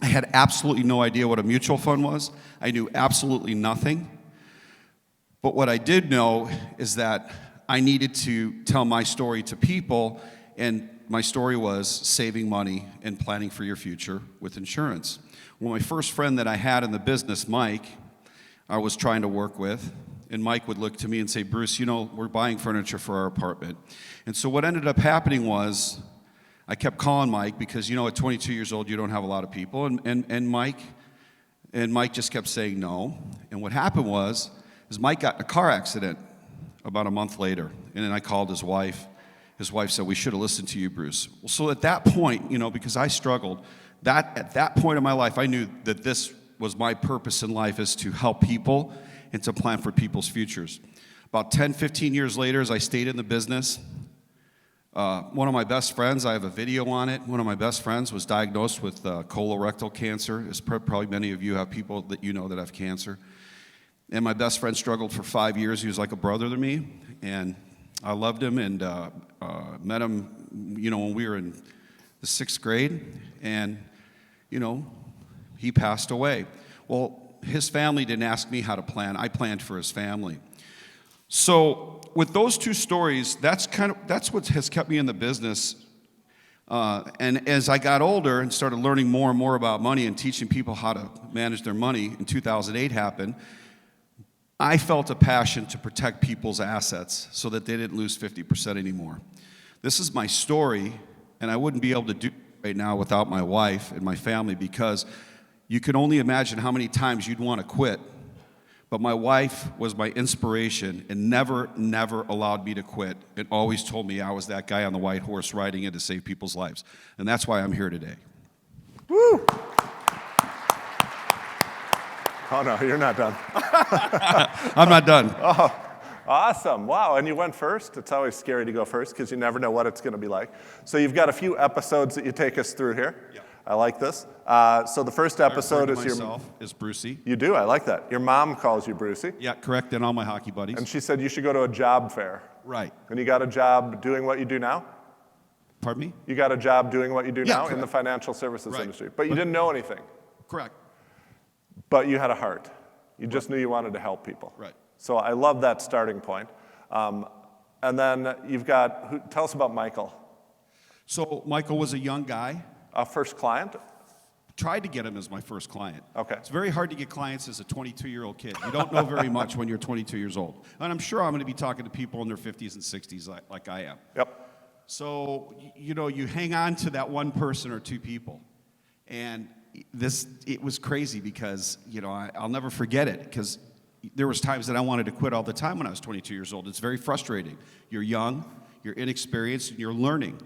I had absolutely no idea what a mutual fund was. I knew absolutely nothing. But what I did know is that I needed to tell my story to people, and my story was saving money and planning for your future with insurance. Well, my first friend that I had in the business, Mike, I was trying to work with, and Mike would look to me and say, "Bruce, we're buying furniture for our apartment." And so what ended up happening was I kept calling Mike because, at 22 years old, you don't have a lot of people, and Mike just kept saying no. And what happened was Mike got in a car accident about a month later, and then I called his wife. His wife said, "We should have listened to you, Bruce." Well, so at that point, because I struggled, at that point in my life, I knew that this was my purpose in life, is to help people and to plan for people's futures. About 10, 15 years later, as I stayed in the business, one of my best friends, I have a video on it, one of my best friends was diagnosed with colorectal cancer. As probably many of you have people that that have cancer. And my best friend struggled for 5 years. He was like a brother to me, and I loved him and met him, when we were in the 6th grade, and, he passed away. Well, his family didn't ask me how to plan. I planned for his family. So with those two stories, that's what has kept me in the business. And as I got older and started learning more and more about money and teaching people how to manage their money, in 2008 happened, I felt a passion to protect people's assets so that they didn't lose 50% anymore. This is my story, and I wouldn't be able to do it right now without my wife and my family, because you can only imagine how many times you'd want to quit. But my wife was my inspiration and never allowed me to quit, and always told me I was that guy on the white horse riding in to save people's lives. And that's why I'm here today. Woo! Oh, no, you're not done. I'm not done. Oh, awesome. Wow, and you went first. It's always scary to go first because you never know what it's going to be like. So you've got a few episodes that you take us through here. Yeah. I like this. So the first episode is myself is Brucey. You do? I like that. Your mom calls you Brucey. Yeah, correct, and all my hockey buddies. And she said you should go to a job fair. Right. And you got a job doing what you do now? Pardon me? You got a job doing what you do now correct. in the financial services Right. industry. But you didn't know anything. Correct. But you had a heart. You just knew you wanted to help people. Right. So I love that starting point. And then you've got, tell us about Michael. So Michael was a young guy. First client? Tried to get him as my first client. Okay. It's very hard to get clients as a 22-year-old kid. You don't know very much when you're 22 years old. And I'm sure I'm going to be talking to people in their 50s and 60s like I am. Yep. So, you hang on to that one person or two people. And it was crazy because, I'll never forget it, because there was times that I wanted to quit all the time when I was 22 years old. It's very frustrating. You're young, you're inexperienced, and you're learning.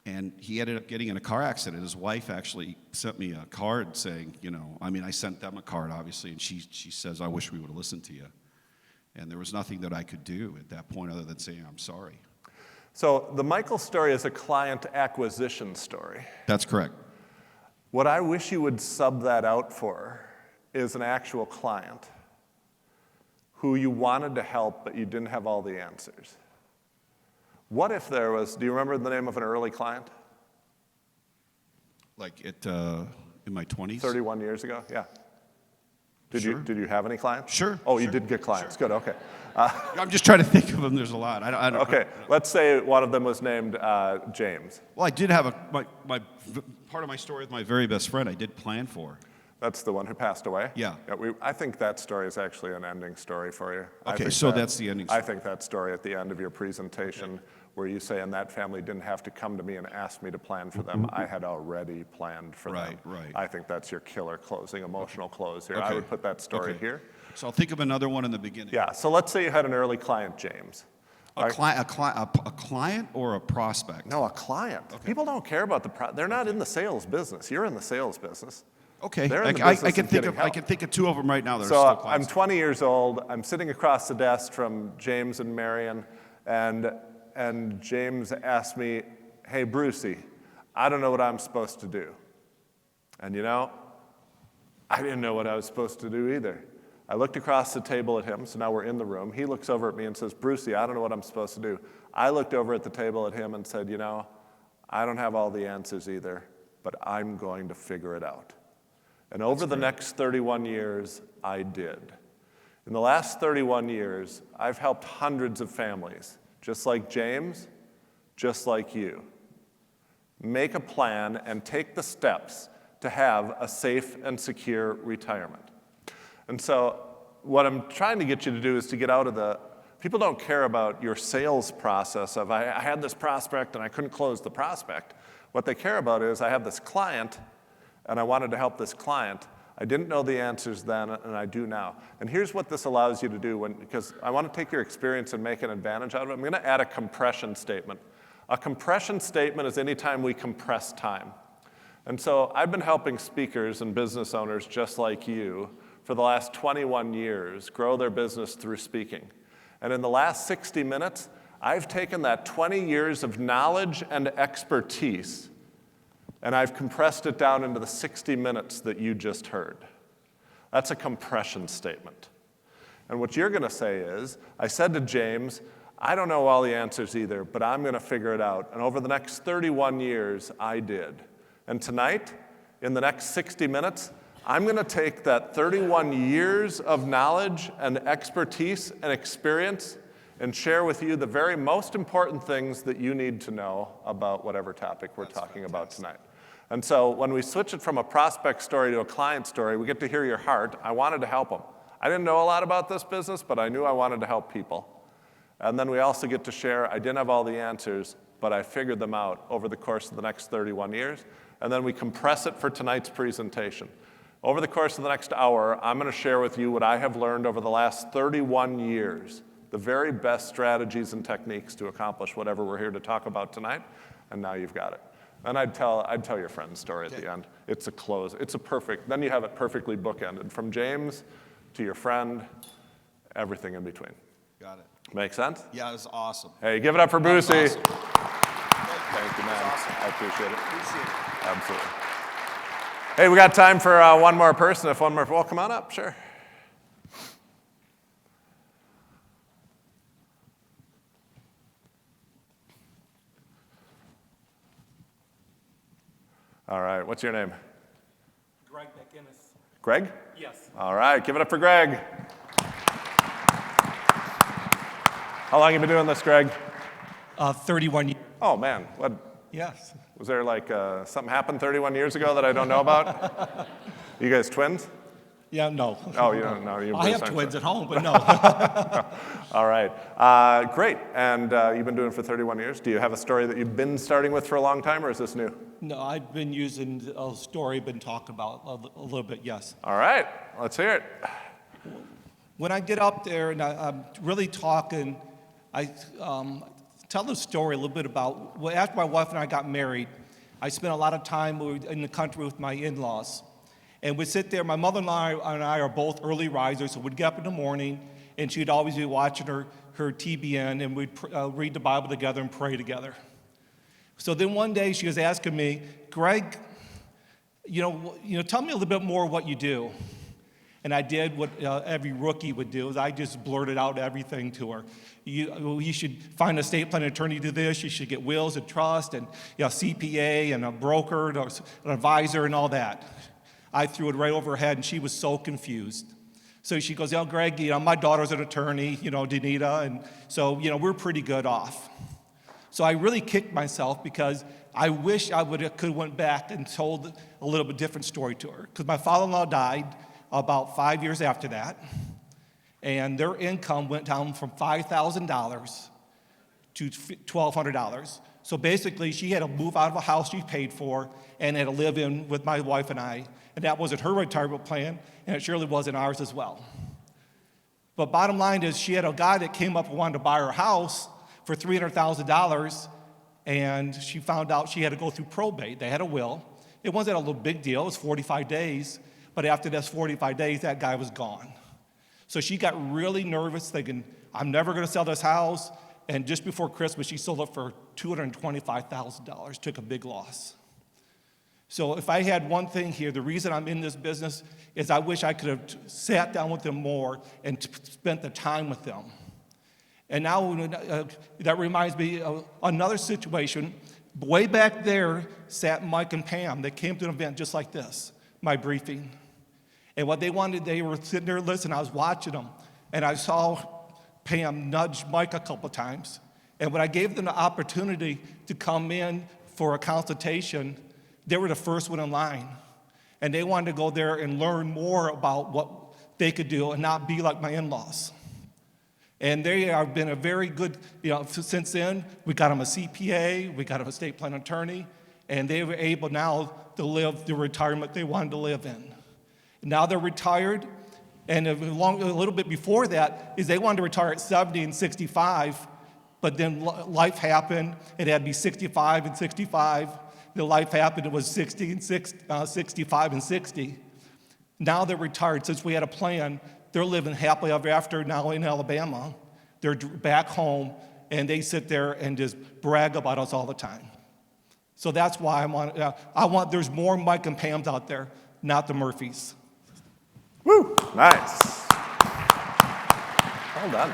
And he ended up getting in a car accident. His wife actually sent me a card saying, I sent them a card, obviously, and she says, "I wish we would have listened to you." And there was nothing that I could do at that point other than saying, "I'm sorry." So the Michael story is a client acquisition story. That's correct. What I wish you would sub that out for is an actual client who you wanted to help, but you didn't have all the answers. What if there was, do you remember the name of an early client? Like in my 20s? 31 years ago, yeah. Did you have any clients? Sure. Oh, you sure, did get clients. sure. Good. Okay. I'm just trying to think of them. There's a lot. I don't, Okay. Let's say one of them was named James. Well, I did have my part of my story with my very best friend I did plan for. That's the one who passed away? Yeah. I think that story is actually an ending story for you. Okay, so that's the ending story. I think that story at the end of your presentation, where you say, and that family didn't have to come to me and ask me to plan for them. I had already planned for them. Right. I think that's your killer closing, emotional close here. I Okay. would put that story Okay. here. So I'll think of another one in the beginning. Yeah, so let's say you had an early client, James. A client or a prospect? No, a client. Okay. People don't care about they're not in the sales business. You're in the sales business. Okay, They're in the I business can of think getting of I help. can think of two of them right now that are So still I'm clients. 20 years old. I'm sitting across the desk from James and Marion, and James asked me, "Hey, Brucey, I don't know what I'm supposed to do." And you know, I didn't know what I was supposed to do either. I looked across the table at him, so now we're in the room. He looks over at me and says, "Brucey, I don't know what I'm supposed to do." I looked over at the table at him and said, "You know, I don't have all the answers either, but I'm going to figure it out." And over the next 31 years, I did. In the last 31 years, I've helped hundreds of families, just like James, just like you, make a plan and take the steps to have a safe and secure retirement. And so what I'm trying to get you to do is to get out of people don't care about your sales process of, I had this prospect and I couldn't close the prospect. What they care about is, I have this client and I wanted to help this client. I didn't know the answers then, and I do now. And here's what this allows you to do, because I want to take your experience and make an advantage out of it. I'm going to add a compression statement. A compression statement is any time we compress time. And so I've been helping speakers and business owners just like you for the last 21 years grow their business through speaking. And in the last 60 minutes, I've taken that 20 years of knowledge and expertise and I've compressed it down into the 60 minutes that you just heard. That's a compression statement. And what you're going to say is, I said to James, I don't know all the answers either, but I'm going to figure it out. And over the next 31 years, I did. And tonight, in the next 60 minutes, I'm going to take that 31 years of knowledge and expertise and experience and share with you the very most important things that you need to know about whatever topic we're talking about tonight. And so when we switch it from a prospect story to a client story, we get to hear your heart. I wanted to help them. I didn't know a lot about this business, but I knew I wanted to help people. And then we also get to share, I didn't have all the answers, but I figured them out over the course of the next 31 years. And then we compress it for tonight's presentation. Over the course of the next hour, I'm going to share with you what I have learned over the last 31 years, the very best strategies and techniques to accomplish whatever we're here to talk about tonight. And now you've got it. And I'd tell your friend's story at the end. It's a close. It's a perfect, then you have it perfectly bookended. From James to your friend, everything in between. Got it. Make sense? Yeah, it was awesome. Hey, give it up for Brucey. Awesome. Thank you, man. Awesome. I appreciate it. Appreciate it. Absolutely. Hey, we got time for one more person. If one more, well, come on up, sure. All right, what's your name? Greg McInnes. Greg? Yes. All right, give it up for Greg. How long have you been doing this, Greg? 31 years. Oh, man. What, Yes. was there like something happened 31 years ago that I don't know about? You guys twins? Yeah, no. Oh, you don't know. You I have both twins at home, but no. All right. Great. And you've been doing it for 31 years. Do you have a story that you've been starting with for a long time, or is this new? No, I've been using a story, been talking about a little bit, yes. All right. Let's hear it. When I get up there and I'm really talking, I tell the story a little bit about, well, after my wife and I got married, I spent a lot of time in the country with my in-laws. And we'd sit there, my mother and I are both early risers, so we'd get up in the morning, and she'd always be watching her TBN, and we'd read the Bible together and pray together. So then one day she was asking me, Greg, you know, tell me a little bit more what you do. And I did what every rookie would do, is I just blurted out everything to her. You should find a estate plan attorney to do this, you should get wills and trust, and CPA, and a broker, and an advisor, and all that. I threw it right over her head, and she was so confused. So she goes, Greg, my daughter's an attorney, Danita, and so, we're pretty good off. So I really kicked myself because I wish I could have went back and told a little bit different story to her. Because my father-in-law died about 5 years after that, and their income went down from $5,000 to $1,200. So basically, she had to move out of a house she paid for and had to live in with my wife and I. And that wasn't her retirement plan, and it surely wasn't ours as well. But bottom line is, she had a guy that came up and wanted to buy her house for $300,000, and she found out she had to go through probate. They had a will. It wasn't a little big deal. It was 45 days. But after those 45 days, that guy was gone. So she got really nervous, thinking, I'm never going to sell this house. And just before Christmas, she sold it for $225,000, took a big loss. So if I had one thing here, the reason I'm in this business is I wish I could have sat down with them more and spent the time with them. And now that reminds me of another situation. Way back there sat Mike and Pam. They came to an event just like this, my briefing. And what they wanted, they were sitting there listening. I was watching them, and I saw Pam nudge Mike a couple times. And when I gave them the opportunity to come in for a consultation, they were the first one in line. And they wanted to go there and learn more about what they could do and not be like my in-laws. And they have been a very good, since then, we got them a CPA, we got them a estate plan attorney, and they were able now to live the retirement they wanted to live in. Now they're retired, and a little bit before that is they wanted to retire at 70 and 65, but then life happened. It had to be 65 and 65. The life happened, it was 60 and 65 and 60. Now they're retired. Since we had a plan, they're living happily ever after now in Alabama. They're back home, and they sit there and just brag about us all the time. So that's why there's more Mike and Pams out there, not the Murphys. Woo! Nice. Well done.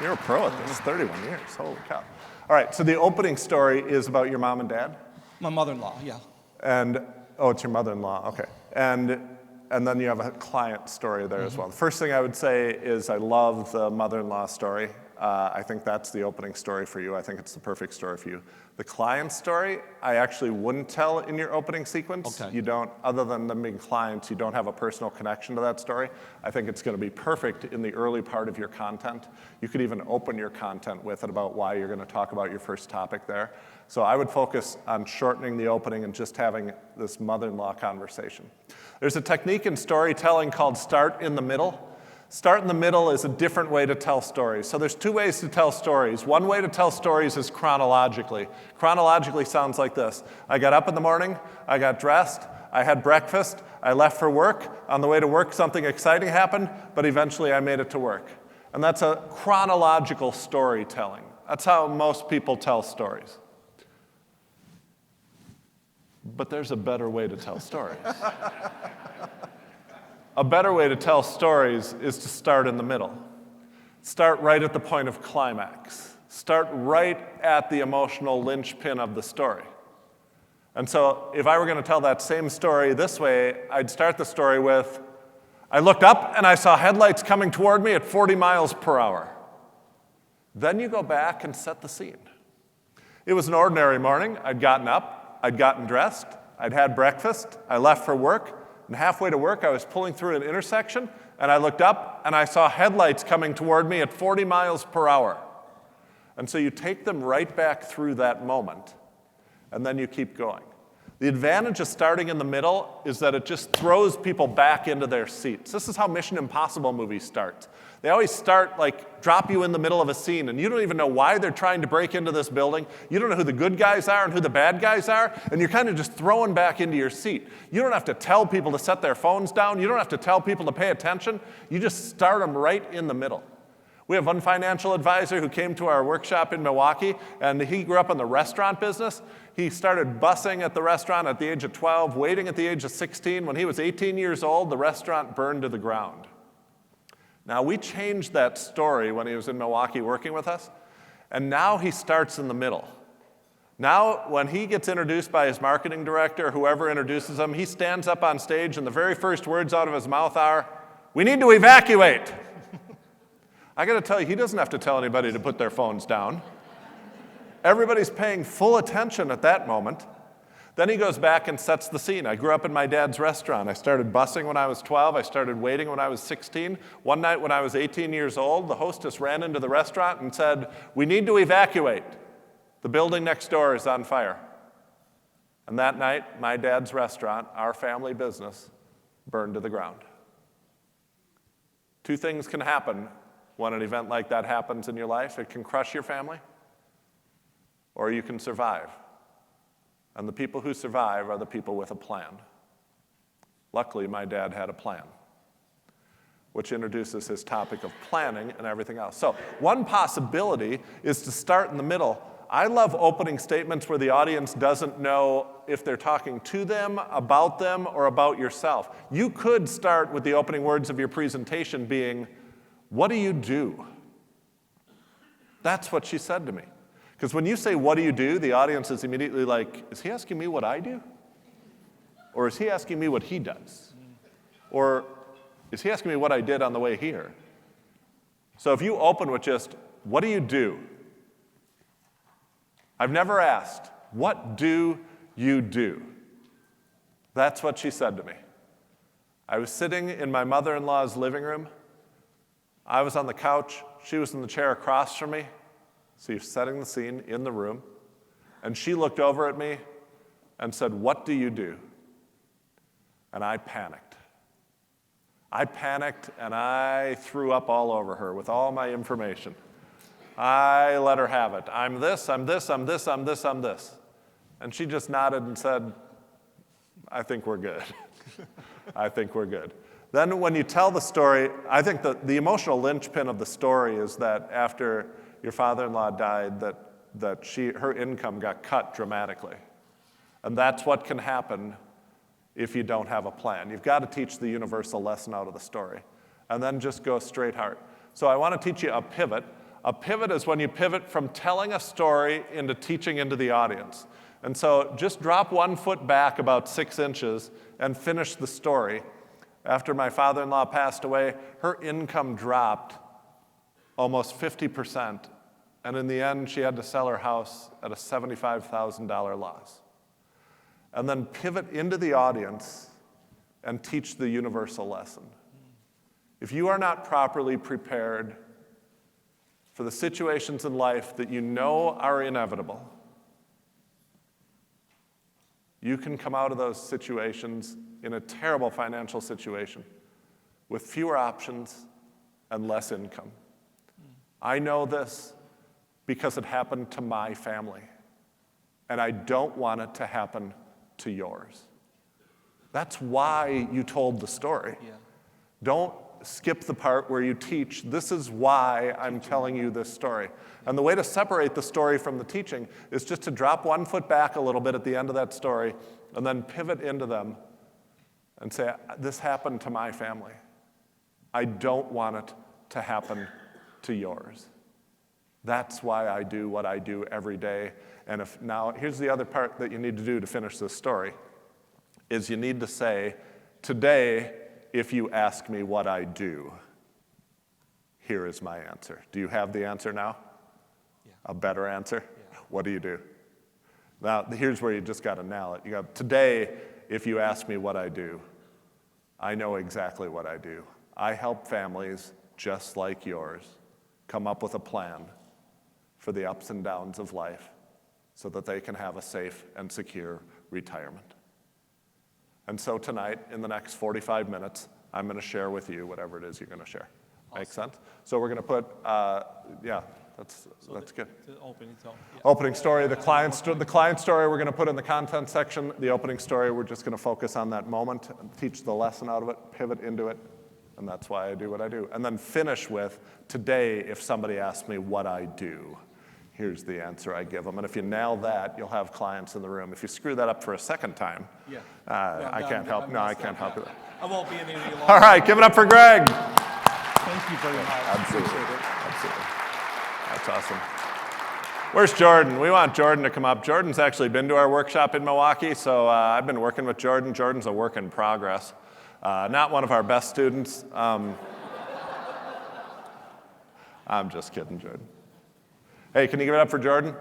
You're a pro at this, 31 years. Holy cow. All right, so the opening story is about your mom and dad? My mother-in-law, yeah. And, it's your mother-in-law, okay. And then you have a client story there as well. The first thing I would say is I love the mother-in-law story. I think that's the opening story for you. I think it's the perfect story for you. The client story, I actually wouldn't tell in your opening sequence. Okay. You don't, other than them being clients, you don't have a personal connection to that story. I think it's going to be perfect in the early part of your content. You could even open your content with it about why you're going to talk about your first topic there. So I would focus on shortening the opening and just having this mother-in-law conversation. There's a technique in storytelling called start in the middle. Start in the middle is a different way to tell stories. So there's two ways to tell stories. One way to tell stories is chronologically. Chronologically sounds like this. I got up in the morning, I got dressed, I had breakfast, I left for work. On the way to work, something exciting happened, but eventually I made it to work. And that's a chronological storytelling. That's how most people tell stories. But there's a better way to tell stories. A better way to tell stories is to start in the middle. Start right at the point of climax. Start right at the emotional linchpin of the story. And so if I were going to tell that same story this way, I'd start the story with, I looked up and I saw headlights coming toward me at 40 miles per hour. Then you go back and set the scene. It was an ordinary morning. I'd gotten up, I'd gotten dressed, I'd had breakfast, I left for work, and halfway to work, I was pulling through an intersection, and I looked up, and I saw headlights coming toward me at 40 miles per hour. And so you take them right back through that moment, and then you keep going. The advantage of starting in the middle is that it just throws people back into their seats. This is how Mission Impossible movies start. They always start, drop you in the middle of a scene, and you don't even know why they're trying to break into this building. You don't know who the good guys are and who the bad guys are, and you're kind of just thrown back into your seat. You don't have to tell people to set their phones down. You don't have to tell people to pay attention. You just start them right in the middle. We have one financial advisor who came to our workshop in Milwaukee, and he grew up in the restaurant business. He started bussing at the restaurant at the age of 12, waiting at the age of 16. When he was 18 years old, the restaurant burned to the ground. Now, we changed that story when he was in Milwaukee working with us, and now he starts in the middle. Now, when he gets introduced by his marketing director, or whoever introduces him, he stands up on stage, and the very first words out of his mouth are, We need to evacuate. I got to tell you, he doesn't have to tell anybody to put their phones down. Everybody's paying full attention at that moment. Then he goes back and sets the scene. I grew up in my dad's restaurant. I started busing when I was 12. I started waiting when I was 16. One night when I was 18 years old, the hostess ran into the restaurant and said, "We need to evacuate. The building next door is on fire." And that night, my dad's restaurant, our family business, burned to the ground. Two things can happen when an event like that happens in your life. It can crush your family, or you can survive. And the people who survive are the people with a plan. Luckily, my dad had a plan, which introduces his topic of planning and everything else. So one possibility is to start in the middle. I love opening statements where the audience doesn't know if they're talking to them, or about yourself. You could start with the opening words of your presentation being, "What do you do?" That's what she said to me. Because when you say, "What do you do?" the audience is immediately like, is he asking me what I do? Or is he asking me what he does? Or is he asking me what I did on the way here? So if you open with just, "What do you do?" I've never asked, "What do you do?" That's what she said to me. I was sitting in my mother-in-law's living room. I was on the couch. She was in the chair across from me. So you're setting the scene in the room. And she looked over at me and said, "What do you do?" And I panicked. I panicked and I threw up all over her with all my information. I let her have it. I'm this, I'm this, I'm this, I'm this, I'm this. And she just nodded and said, "I think we're good." I think we're good. Then when you tell the story, I think the emotional linchpin of the story is that after your father-in-law died, that her income got cut dramatically. And that's what can happen if you don't have a plan. You've got to teach the universal lesson out of the story, and then just go straight heart. So I want to teach you a pivot. A pivot is when you pivot from telling a story into teaching into the audience. And so just drop 1 foot back about 6 inches and finish the story. After my father-in-law passed away, her income dropped almost 50%. And in the end, she had to sell her house at a $75,000 loss. And then pivot into the audience and teach the universal lesson. If you are not properly prepared for the situations in life that you know are inevitable, you can come out of those situations in a terrible financial situation with fewer options and less income. I know this because it happened to my family, and I don't want it to happen to yours. That's why you told the story. Yeah. Don't skip the part where you teach, "This is why I'm telling you this story." And the way to separate the story from the teaching is just to drop 1 foot back a little bit at the end of that story and then pivot into them and say, "This happened to my family. I don't want it to happen to yours. That's why I do what I do every day." And now, here's the other part that you need to do to finish this story, is you need to say, "Today, if you ask me what I do, here is my answer." Do you have the answer now? Yeah. A better answer? Yeah. What do you do? Now, here's where you just got to nail it. You go, "Today, if you ask me what I do, I know exactly what I do. I help families just like yours come up with a plan for the ups and downs of life so that they can have a safe and secure retirement." And so tonight, in the next 45 minutes, I'm going to share with you whatever it is you're going to share. Awesome. Make sense? So we're going to put, that's good. Opening story, the client story we're going to put in the content section. The opening story, we're just going to focus on that moment, teach the lesson out of it, pivot into it, and that's why I do what I do. And then finish with, "Today, if somebody asks me what I do, here's the answer I give them." And if you nail that, you'll have clients in the room. If you screw that up for a second time, I can't help you. I won't be in any longer. All right, give it up for Greg. Thank you very much. Absolutely. That's awesome. Where's Jordan? We want Jordan to come up. Jordan's actually been to our workshop in Milwaukee, so I've been working with Jordan. Jordan's a work in progress. Not one of our best students. I'm just kidding, Jordan. Hey, can you give it up for Jordan?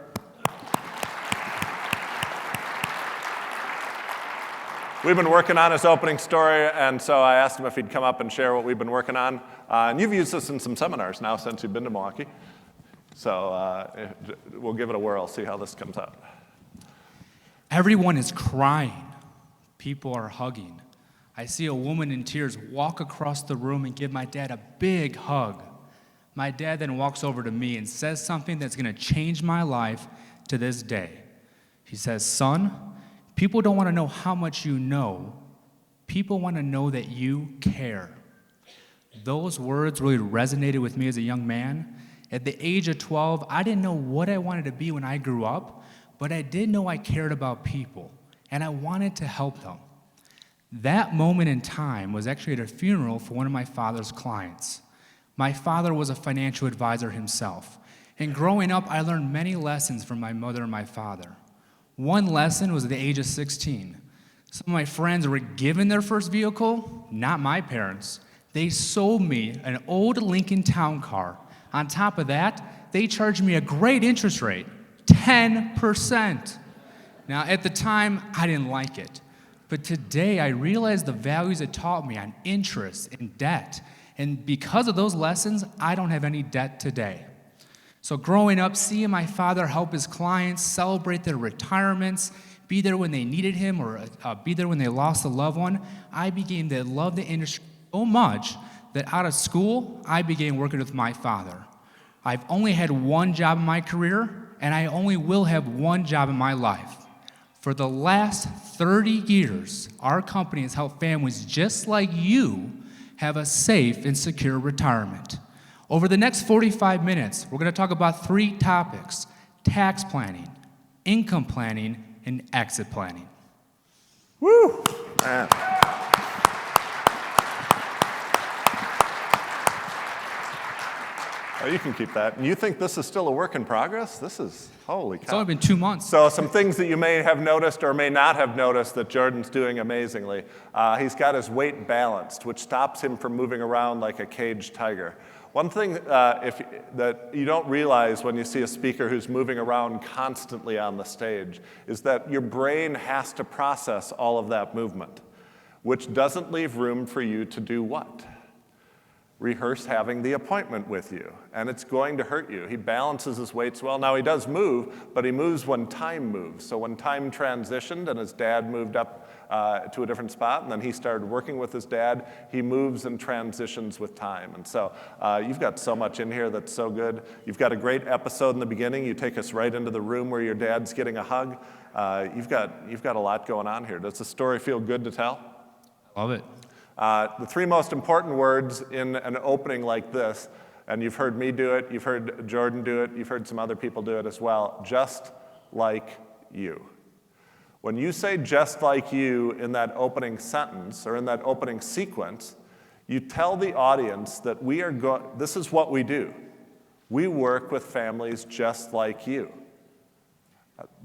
We've been working on his opening story, and so I asked him if he'd come up and share what we've been working on. And you've used this in some seminars now since you've been to Milwaukee. So we'll give it a whirl, see how this comes out. Everyone is crying. People are hugging. I see a woman in tears walk across the room and give my dad a big hug. My dad then walks over to me and says something that's going to change my life to this day. He says, "Son, people don't want to know how much you know. People want to know that you care." Those words really resonated with me as a young man. At the age of 12, I didn't know what I wanted to be when I grew up, but I did know I cared about people, and I wanted to help them. That moment in time was actually at a funeral for one of my father's clients. My father was a financial advisor himself, and growing up, I learned many lessons from my mother and my father. One lesson was at the age of 16. Some of my friends were given their first vehicle, not my parents. They sold me an old Lincoln Town Car. On top of that, they charged me a great interest rate, 10%. Now, at the time, I didn't like it. But today, I realize the values it taught me on interest and debt. And because of those lessons, I don't have any debt today. So growing up, seeing my father help his clients celebrate their retirements, be there when they needed him, or be there when they lost a loved one, I began to love the industry so much that out of school, I began working with my father. I've only had one job in my career, and I only will have one job in my life. For the last 30 years, our company has helped families just like you have a safe and secure retirement. Over the next 45 minutes, we're going to talk about 3 topics: tax planning, income planning, and exit planning. Woo! Man. Oh, you can keep that. And you think this is still a work in progress? This is, holy cow. It's only been 2 months. So some things that you may have noticed or may not have noticed that Jordan's doing amazingly. He's got his weight balanced, which stops him from moving around like a caged tiger. One thing that you don't realize when you see a speaker who's moving around constantly on the stage is that your brain has to process all of that movement, which doesn't leave room for you to do what? Rehearse having the appointment with you, and it's going to hurt you. He balances his weights well. Now, he does move, but he moves when time moves. So when time transitioned and his dad moved up to a different spot, and then he started working with his dad, he moves and transitions with time. And so you've got so much in here that's so good. You've got a great episode in the beginning. You take us right into the room where your dad's getting a hug. You've got a lot going on here. Does the story feel good to tell? Love it. The 3 most important words in an opening like this, and you've heard me do it, you've heard Jordan do it, you've heard some other people do it as well: just like you. When you say just like you in that opening sentence or in that opening sequence, you tell the audience that this is what we do. We work with families just like you.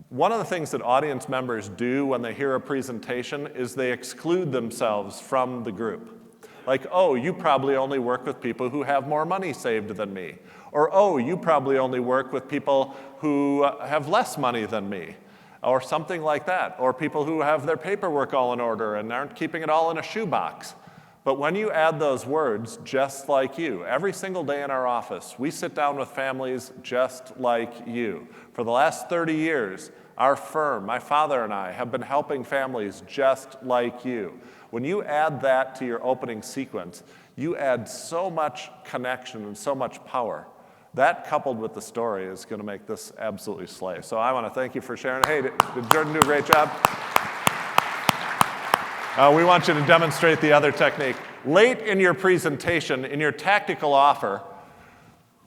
One of the things that audience members do when they hear a presentation is they exclude themselves from the group. Like, oh, you probably only work with people who have more money saved than me. Or, oh, you probably only work with people who have less money than me. Or something like that. Or people who have their paperwork all in order and aren't keeping it all in a shoebox. But when you add those words, just like you, every single day in our office, we sit down with families just like you. For the last 30 years, our firm, my father and I, have been helping families just like you. When you add that to your opening sequence, you add so much connection and so much power. That, coupled with the story, is going to make this absolutely slay. So I want to thank you for sharing. Hey, did Jordan do a great job? We want you to demonstrate the other technique. Late in your presentation, in your tactical offer,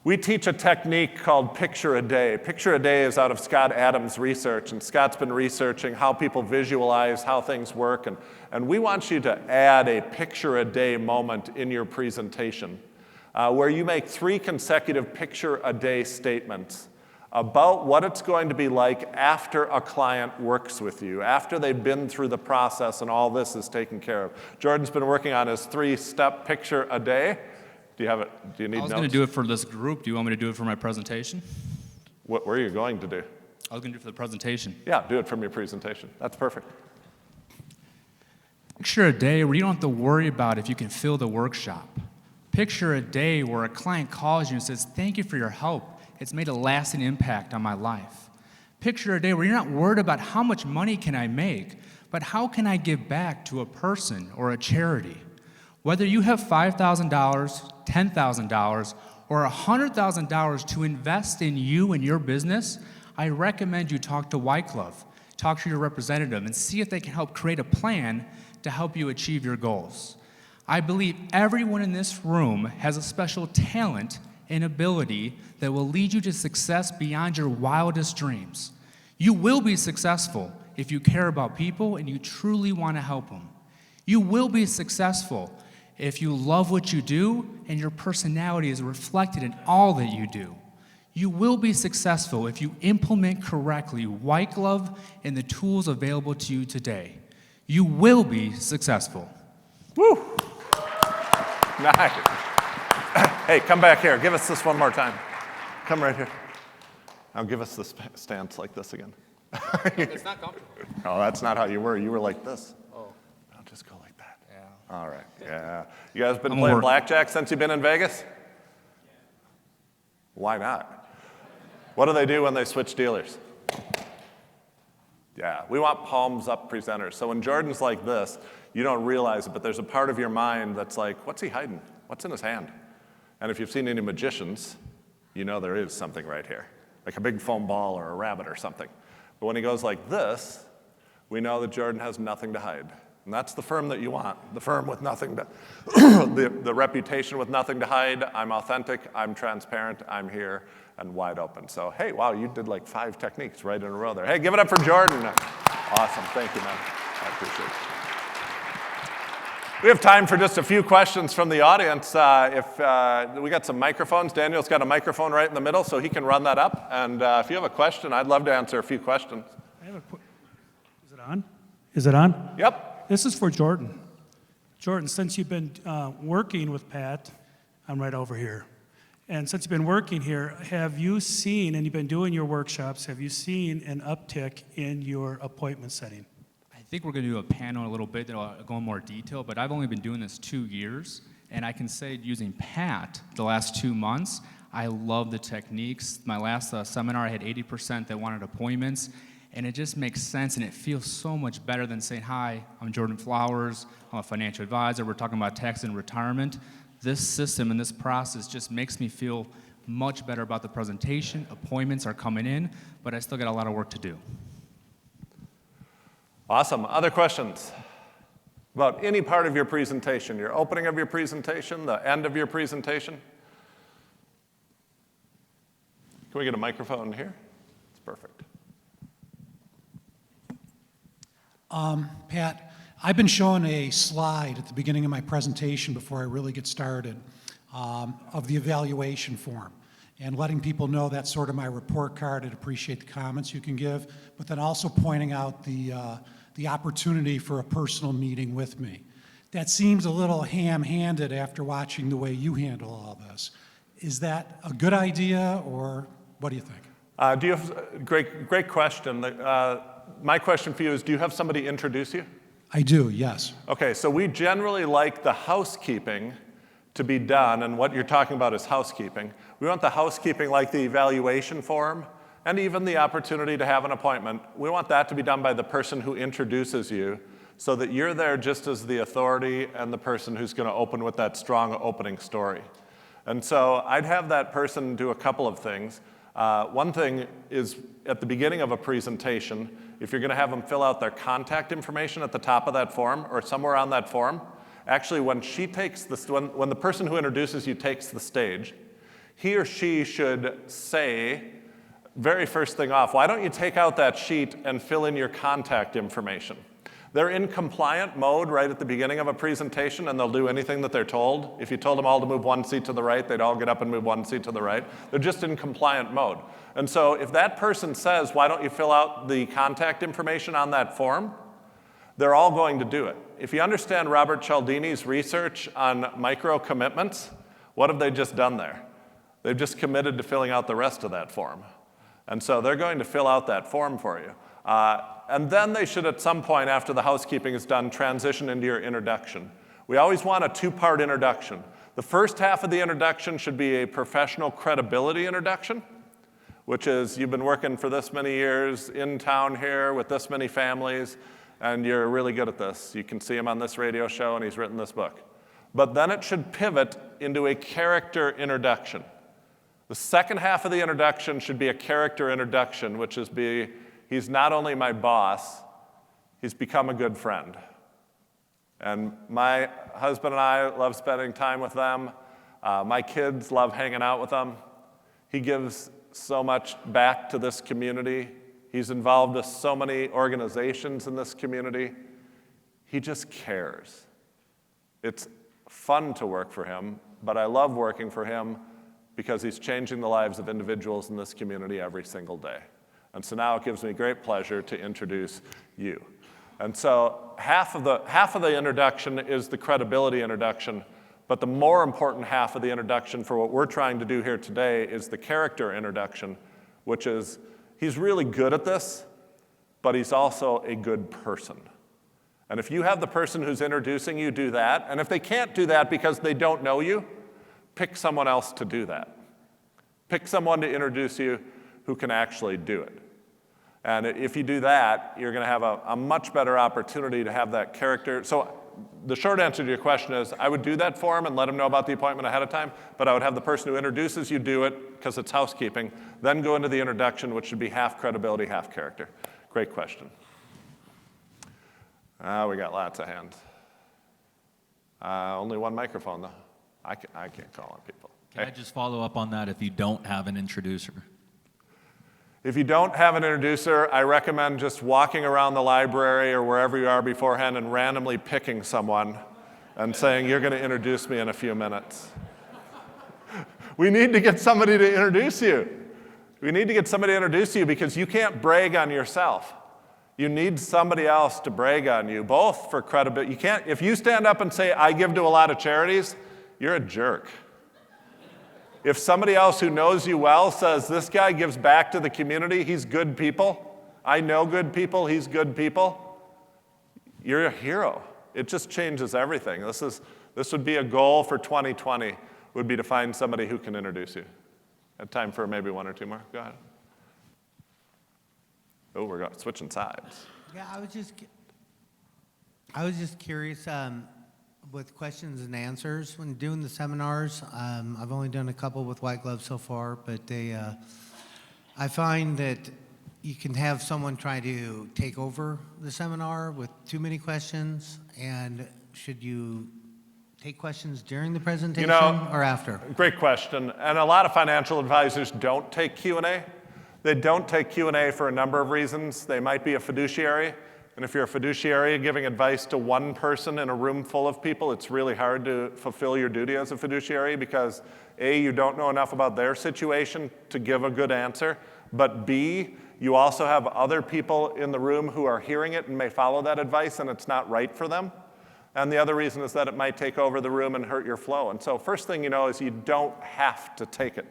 we teach a technique called Picture a Day. Picture a Day is out of Scott Adams' research, and Scott's been researching how people visualize, how things work, and we want you to add a Picture a Day moment in your presentation where you make 3 consecutive Picture a Day statements about what it's going to be like after a client works with you, after they've been through the process and all this is taken care of. Jordan's been working on his 3-step picture a day. Do you have it? Do you need notes? I was going to do it for this group. Do you want me to do it for my presentation? What were you going to do? I was going to do it for the presentation. Yeah, do it from your presentation. That's perfect. Picture a day where you don't have to worry about if you can fill the workshop. Picture a day where a client calls you and says, "Thank you for your help. It's made a lasting impact on my life." Picture a day where you're not worried about how much money can I make, but how can I give back to a person or a charity? Whether you have $5,000, $10,000, or $100,000 to invest in you and your business, I recommend you talk to White Glove, talk to your representative, and see if they can help create a plan to help you achieve your goals. I believe everyone in this room has a special talent and ability that will lead you to success beyond your wildest dreams. You will be successful if you care about people and you truly want to help them. You will be successful if you love what you do and your personality is reflected in all that you do. You will be successful if you implement correctly White Glove and the tools available to you today. You will be successful. Woo! Nice. Hey, come back here. Give us this one more time. Come right here. Now give us this stance like this again. It's not comfortable. No, that's not how you were. You were like this. Oh. Now just go like that. Yeah. All right. Yeah. You guys been I'm playing work- blackjack since you've been in Vegas? Why not? What do they do when they switch dealers? Yeah, we want palms up presenters. So when Jordan's like this, you don't realize it, but there's a part of your mind that's like, what's he hiding? What's in his hand? And if you've seen any magicians, you know there is something right here, like a big foam ball or a rabbit or something. But when he goes like this, we know that Jordan has nothing to hide. And that's the firm that you want, the firm with nothing to, the reputation with nothing to hide. I'm authentic, I'm transparent, I'm here, and wide open. So, hey, wow, you did like 5 techniques right in a row there. Hey, give it up for Jordan. Awesome, thank you, man. I appreciate it. We have time for just a few questions from the audience. If we got some microphones, Daniel's got a microphone right in the middle, so he can run that up. And if you have a question, I'd love to answer a few questions. I have a Is it on? Is it on? Yep. This is for Jordan. Jordan, since you've been working with Pat, I'm right over here. And since you've been working here, have you seen, and you've been doing your workshops, have you seen an uptick in your appointment setting? I think we're going to do a panel in a little bit that'll go in more detail, but I've only been doing this 2 years, and I can say using Pat the last 2 months, I love the techniques. My last seminar, I had 80% that wanted appointments, and it just makes sense, and it feels so much better than saying, "Hi, I'm Jordan Flowers, I'm a financial advisor, we're talking about tax and retirement." This system and this process just makes me feel much better about the presentation. Appointments are coming in, but I still got a lot of work to do. Awesome. Other questions about any part of your presentation, your opening of your presentation, the end of your presentation? Can we get a microphone here? It's perfect. Pat, I've been showing a slide at the beginning of my presentation before I really get started of the evaluation form and letting people know that's sort of my report card. I'd appreciate the comments you can give, but then also pointing out the opportunity for a personal meeting with me. That seems a little ham-handed after watching the way you handle all this. Is that a good idea, or what do you think? Do you have, great question. My question for you is, do you have somebody introduce you? I do, yes. Okay, so we generally like the housekeeping to be done, and what you're talking about is housekeeping. We want the housekeeping like the evaluation form, and even the opportunity to have an appointment. We want that to be done by the person who introduces you, so that you're there just as the authority and the person who's going to open with that strong opening story. And so I'd have that person do a couple of things. One thing is, at the beginning of a presentation, if you're going to have them fill out their contact information at the top of that form or somewhere on that form, actually when the person who introduces you takes the stage, he or she should say, very first thing off, why don't you take out that sheet and fill in your contact information? They're in compliant mode right at the beginning of a presentation, and they'll do anything that they're told. If you told them all to move one seat to the right, they'd all get up and move one seat to the right. They're just in compliant mode. And so if that person says, why don't you fill out the contact information on that form, they're all going to do it. If you understand Robert Cialdini's research on micro-commitments, what have they just done there? They've just committed to filling out the rest of that form. And so they're going to fill out that form for you. And then they should, at some point after the housekeeping is done, transition into your introduction. We always want a two-part introduction. The first half of the introduction should be a professional credibility introduction, which is you've been working for this many years in town here with this many families, and you're really good at this. You can see him on this radio show, and he's written this book. But then it should pivot into a character introduction. The second half of the introduction should be a character introduction, which is he's not only my boss, he's become a good friend. And my husband and I love spending time with them. My kids love hanging out with them. He gives so much back to this community. He's involved with so many organizations in this community. He just cares. It's fun to work for him, but I love working for him because he's changing the lives of individuals in this community every single day. And so now it gives me great pleasure to introduce you. And so half of the introduction is the credibility introduction, but the more important half of the introduction for what we're trying to do here today is the character introduction, which is he's really good at this, but he's also a good person. And if you have the person who's introducing you do that, and if they can't do that because they don't know you, pick someone else to do that. Pick someone to introduce you who can actually do it. And if you do that, you're going to have a much better opportunity to have that character. So the short answer to your question is I would do that for him and let him know about the appointment ahead of time, but I would have the person who introduces you do it because it's housekeeping, then go into the introduction, which should be half credibility, half character. Great question. We got lots of hands. Only one microphone, though. I can't call on people. Can I just follow up on that if you don't have an introducer? If you don't have an introducer, I recommend just walking around the library or wherever you are beforehand and randomly picking someone and saying, you're going to introduce me in a few minutes. We need to get somebody to introduce you. We need to get somebody to introduce you because you can't brag on yourself. You need somebody else to brag on you, both for credibility. You can't, if you stand up and say, I give to a lot of charities, you're a jerk. If somebody else who knows you well says, this guy gives back to the community, he's good people, I know good people, he's good people, you're a hero. It just changes everything. This would be a goal for 2020, would be to find somebody who can introduce you. Have time for maybe one or two more? Go ahead. Oh, we're switching sides. Yeah, I was just curious with questions and answers when doing the seminars. I've only done a couple with White Glove so far, but I find that you can have someone try to take over the seminar with too many questions. And should you take questions during the presentation or after? Great question. And a lot of financial advisors don't take Q&A. They don't take Q&A for a number of reasons. They might be a fiduciary. And if you're a fiduciary giving advice to one person in a room full of people, it's really hard to fulfill your duty as a fiduciary because A, you don't know enough about their situation to give a good answer, but B, you also have other people in the room who are hearing it and may follow that advice and it's not right for them. And the other reason is that it might take over the room and hurt your flow. And so first thing you know is you don't have to take it.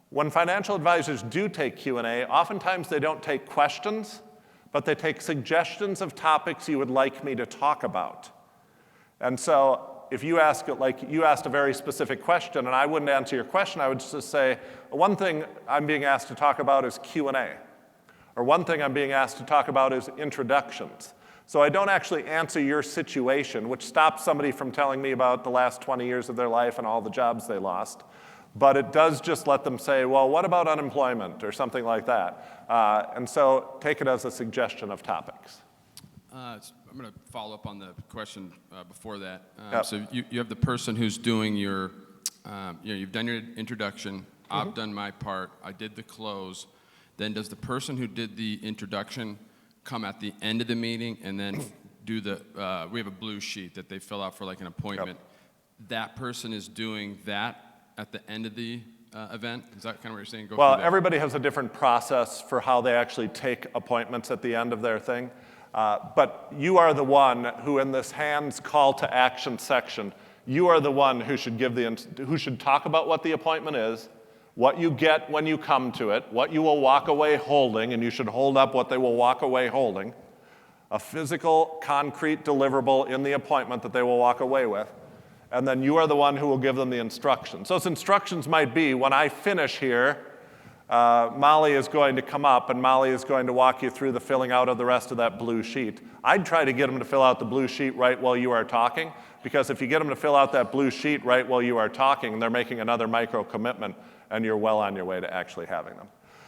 When financial advisors do take Q&A, oftentimes they don't take questions, but they take suggestions of topics you would like me to talk about. And so if you ask, like you asked a very specific question, and I wouldn't answer your question, I would just say, one thing I'm being asked to talk about is Q&A. Or one thing I'm being asked to talk about is introductions. So I don't actually answer your situation, which stops somebody from telling me about the last 20 years of their life and all the jobs they lost. But it does just let them say, well, what about unemployment or something like that? And so take it as a suggestion of topics. I'm going to follow up on the question before that. Yep. So you have the person who's doing your, you've done your introduction. I've done my part. I did the close. Then does the person who did the introduction come at the end of the meeting and then do we have a blue sheet that they fill out for like an appointment. That person is doing that at the end of the event? Is that kind of what you're saying? Well, everybody has a different process for how they actually take appointments at the end of their thing. But you are the one who, in this hands call to action section, you are the one who should who should talk about what the appointment is, what you get when you come to it, what you will walk away holding, and you should hold up what they will walk away holding, a physical, concrete deliverable in the appointment that they will walk away with, and then you are the one who will give them the instructions. Those instructions might be, when I finish here, Molly is going to come up and Molly is going to walk you through the filling out of the rest of that blue sheet. I'd try to get them to fill out the blue sheet right while you are talking, because if you get them to fill out that blue sheet right while you are talking, they're making another micro commitment and you're well on your way to actually having them.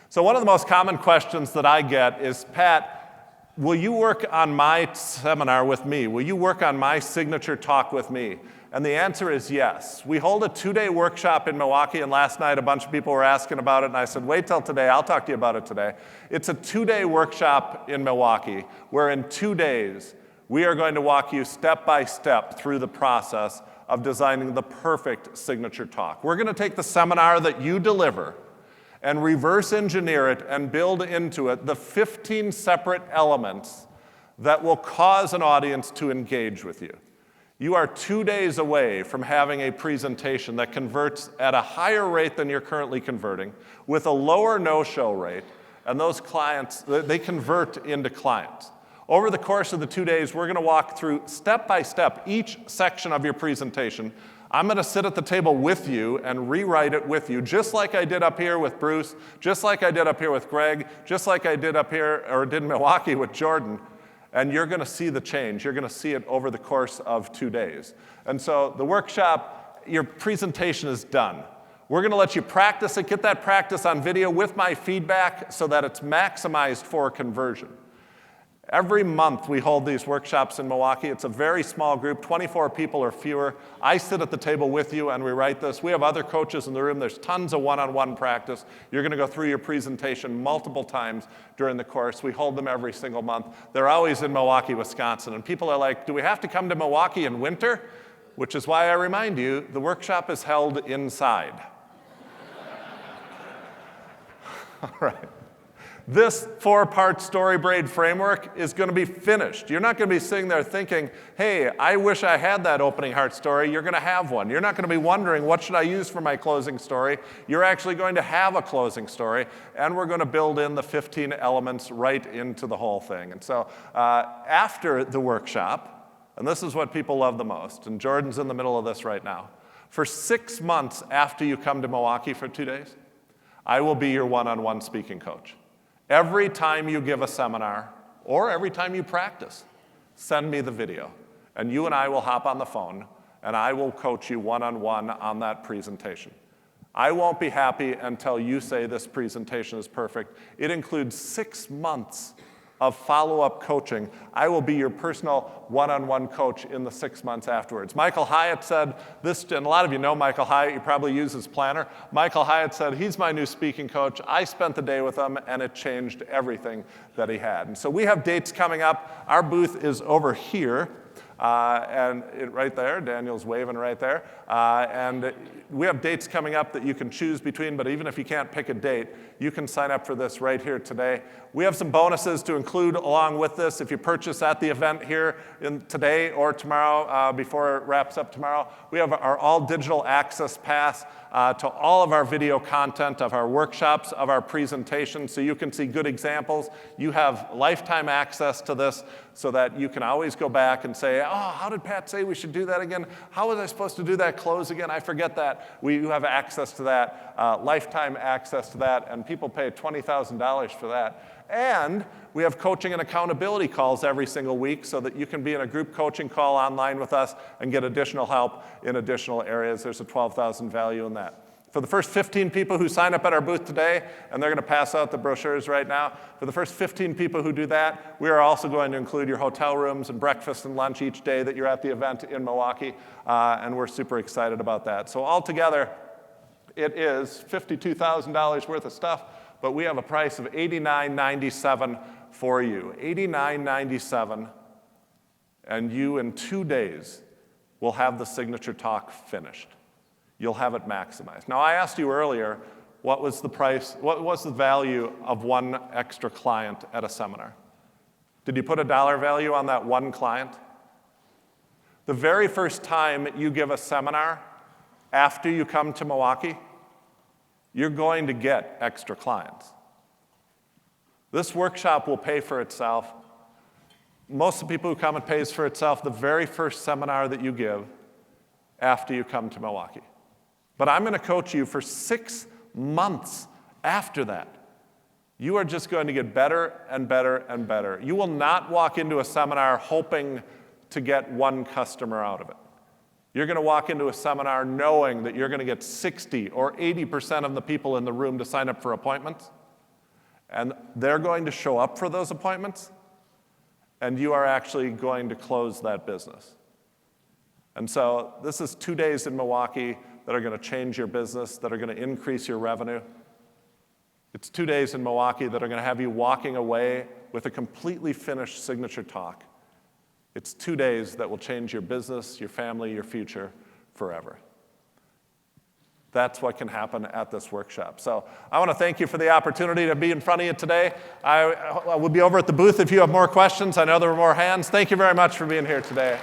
So one of the most common questions that I get is, Pat, will you work on my seminar with me? Will you work on my signature talk with me? And the answer is yes. We hold a 2-day workshop in Milwaukee, and last night a bunch of people were asking about it, and I said, wait till today, I'll talk to you about it today. It's a 2-day workshop in Milwaukee, where in 2 days, we are going to walk you step by step through the process of designing the perfect signature talk. We're going to take the seminar that you deliver and reverse engineer it and build into it the 15 separate elements that will cause an audience to engage with you. You are 2 days away from having a presentation that converts at a higher rate than you're currently converting, with a lower no-show rate, and those clients, they convert into clients. Over the course of the 2 days, we're going to walk through step by step each section of your presentation. I'm going to sit at the table with you and rewrite it with you, just like I did up here with Bruce, just like I did up here with Greg, just like I did up here, or did in Milwaukee with Jordan. And you're going to see the change. You're going to see it over the course of 2 days. And so the workshop, your presentation is done. We're going to let you practice it, get that practice on video with my feedback so that it's maximized for conversion. Every month we hold these workshops in Milwaukee. It's a very small group, 24 people or fewer. I sit at the table with you and we write this. We have other coaches in the room. There's tons of one-on-one practice. You're going to go through your presentation multiple times during the course. We hold them every single month. They're always in Milwaukee, Wisconsin. And people are like, do we have to come to Milwaukee in winter? Which is why I remind you, the workshop is held inside. All right. This 4-part StoryBraid framework is going to be finished. You're not going to be sitting there thinking, hey, I wish I had that opening heart story. You're going to have one. You're not going to be wondering, what should I use for my closing story? You're actually going to have a closing story, and we're going to build in the 15 elements right into the whole thing. And so after the workshop, and this is what people love the most, and Jordan's in the middle of this right now, for 6 months after you come to Milwaukee for 2 days, I will be your one-on-one speaking coach. Every time you give a seminar, or every time you practice, send me the video. And you and I will hop on the phone, and I will coach you one-on-one on that presentation. I won't be happy until you say this presentation is perfect. It includes 6 months of follow-up coaching. I will be your personal one-on-one coach in the 6 months afterwards. Michael Hyatt said this, and a lot of you know Michael Hyatt, you probably use his planner. Michael Hyatt said, he's my new speaking coach. I spent the day with him, and it changed everything that he had. And so we have dates coming up. Our booth is over here. Right there, Daniel's waving right there. And we have dates coming up that you can choose between, but even if you can't pick a date, you can sign up for this right here today. We have some bonuses to include along with this. If you purchase at the event here today or tomorrow, before it wraps up tomorrow, we have our all-digital access pass to all of our video content of our workshops, of our presentations, so you can see good examples. You have lifetime access to this so that you can always go back and say, oh, how did Pat say we should do that again? How was I supposed to do that close again? I forget that. You have access to that, lifetime access to that, and people pay $20,000 for that. And we have coaching and accountability calls every single week so that you can be in a group coaching call online with us and get additional help in additional areas. There's a $12,000 value in that. For the first 15 people who sign up at our booth today, and they're going to pass out the brochures right now, for the first 15 people who do that, we are also going to include your hotel rooms and breakfast and lunch each day that you're at the event in Milwaukee, and we're super excited about that. So altogether, it is $52,000 worth of stuff, but we have a price of $89.97 for you. $89.97 and you in 2 days will have the signature talk finished. You'll have it maximized. Now, I asked you earlier, what was the value of one extra client at a seminar? Did you put a dollar value on that one client? The very first time you give a seminar after you come to Milwaukee, you're going to get extra clients. This workshop will pay for itself. Most of the people who come, it pays for itself the very first seminar that you give after you come to Milwaukee. But I'm going to coach you for 6 months after that. You are just going to get better and better and better. You will not walk into a seminar hoping to get one customer out of it. You're going to walk into a seminar knowing that you're going to get 60 or 80% of the people in the room to sign up for appointments, and they're going to show up for those appointments, and you are actually going to close that business. And so this is 2 days in Milwaukee that are going to change your business, that are going to increase your revenue. It's 2 days in Milwaukee that are going to have you walking away with a completely finished signature talk. It's 2 days that will change your business, your family, your future forever. That's what can happen at this workshop. So I want to thank you for the opportunity to be in front of you today. I will be over at the booth if you have more questions. I know there were more hands. Thank you very much for being here today.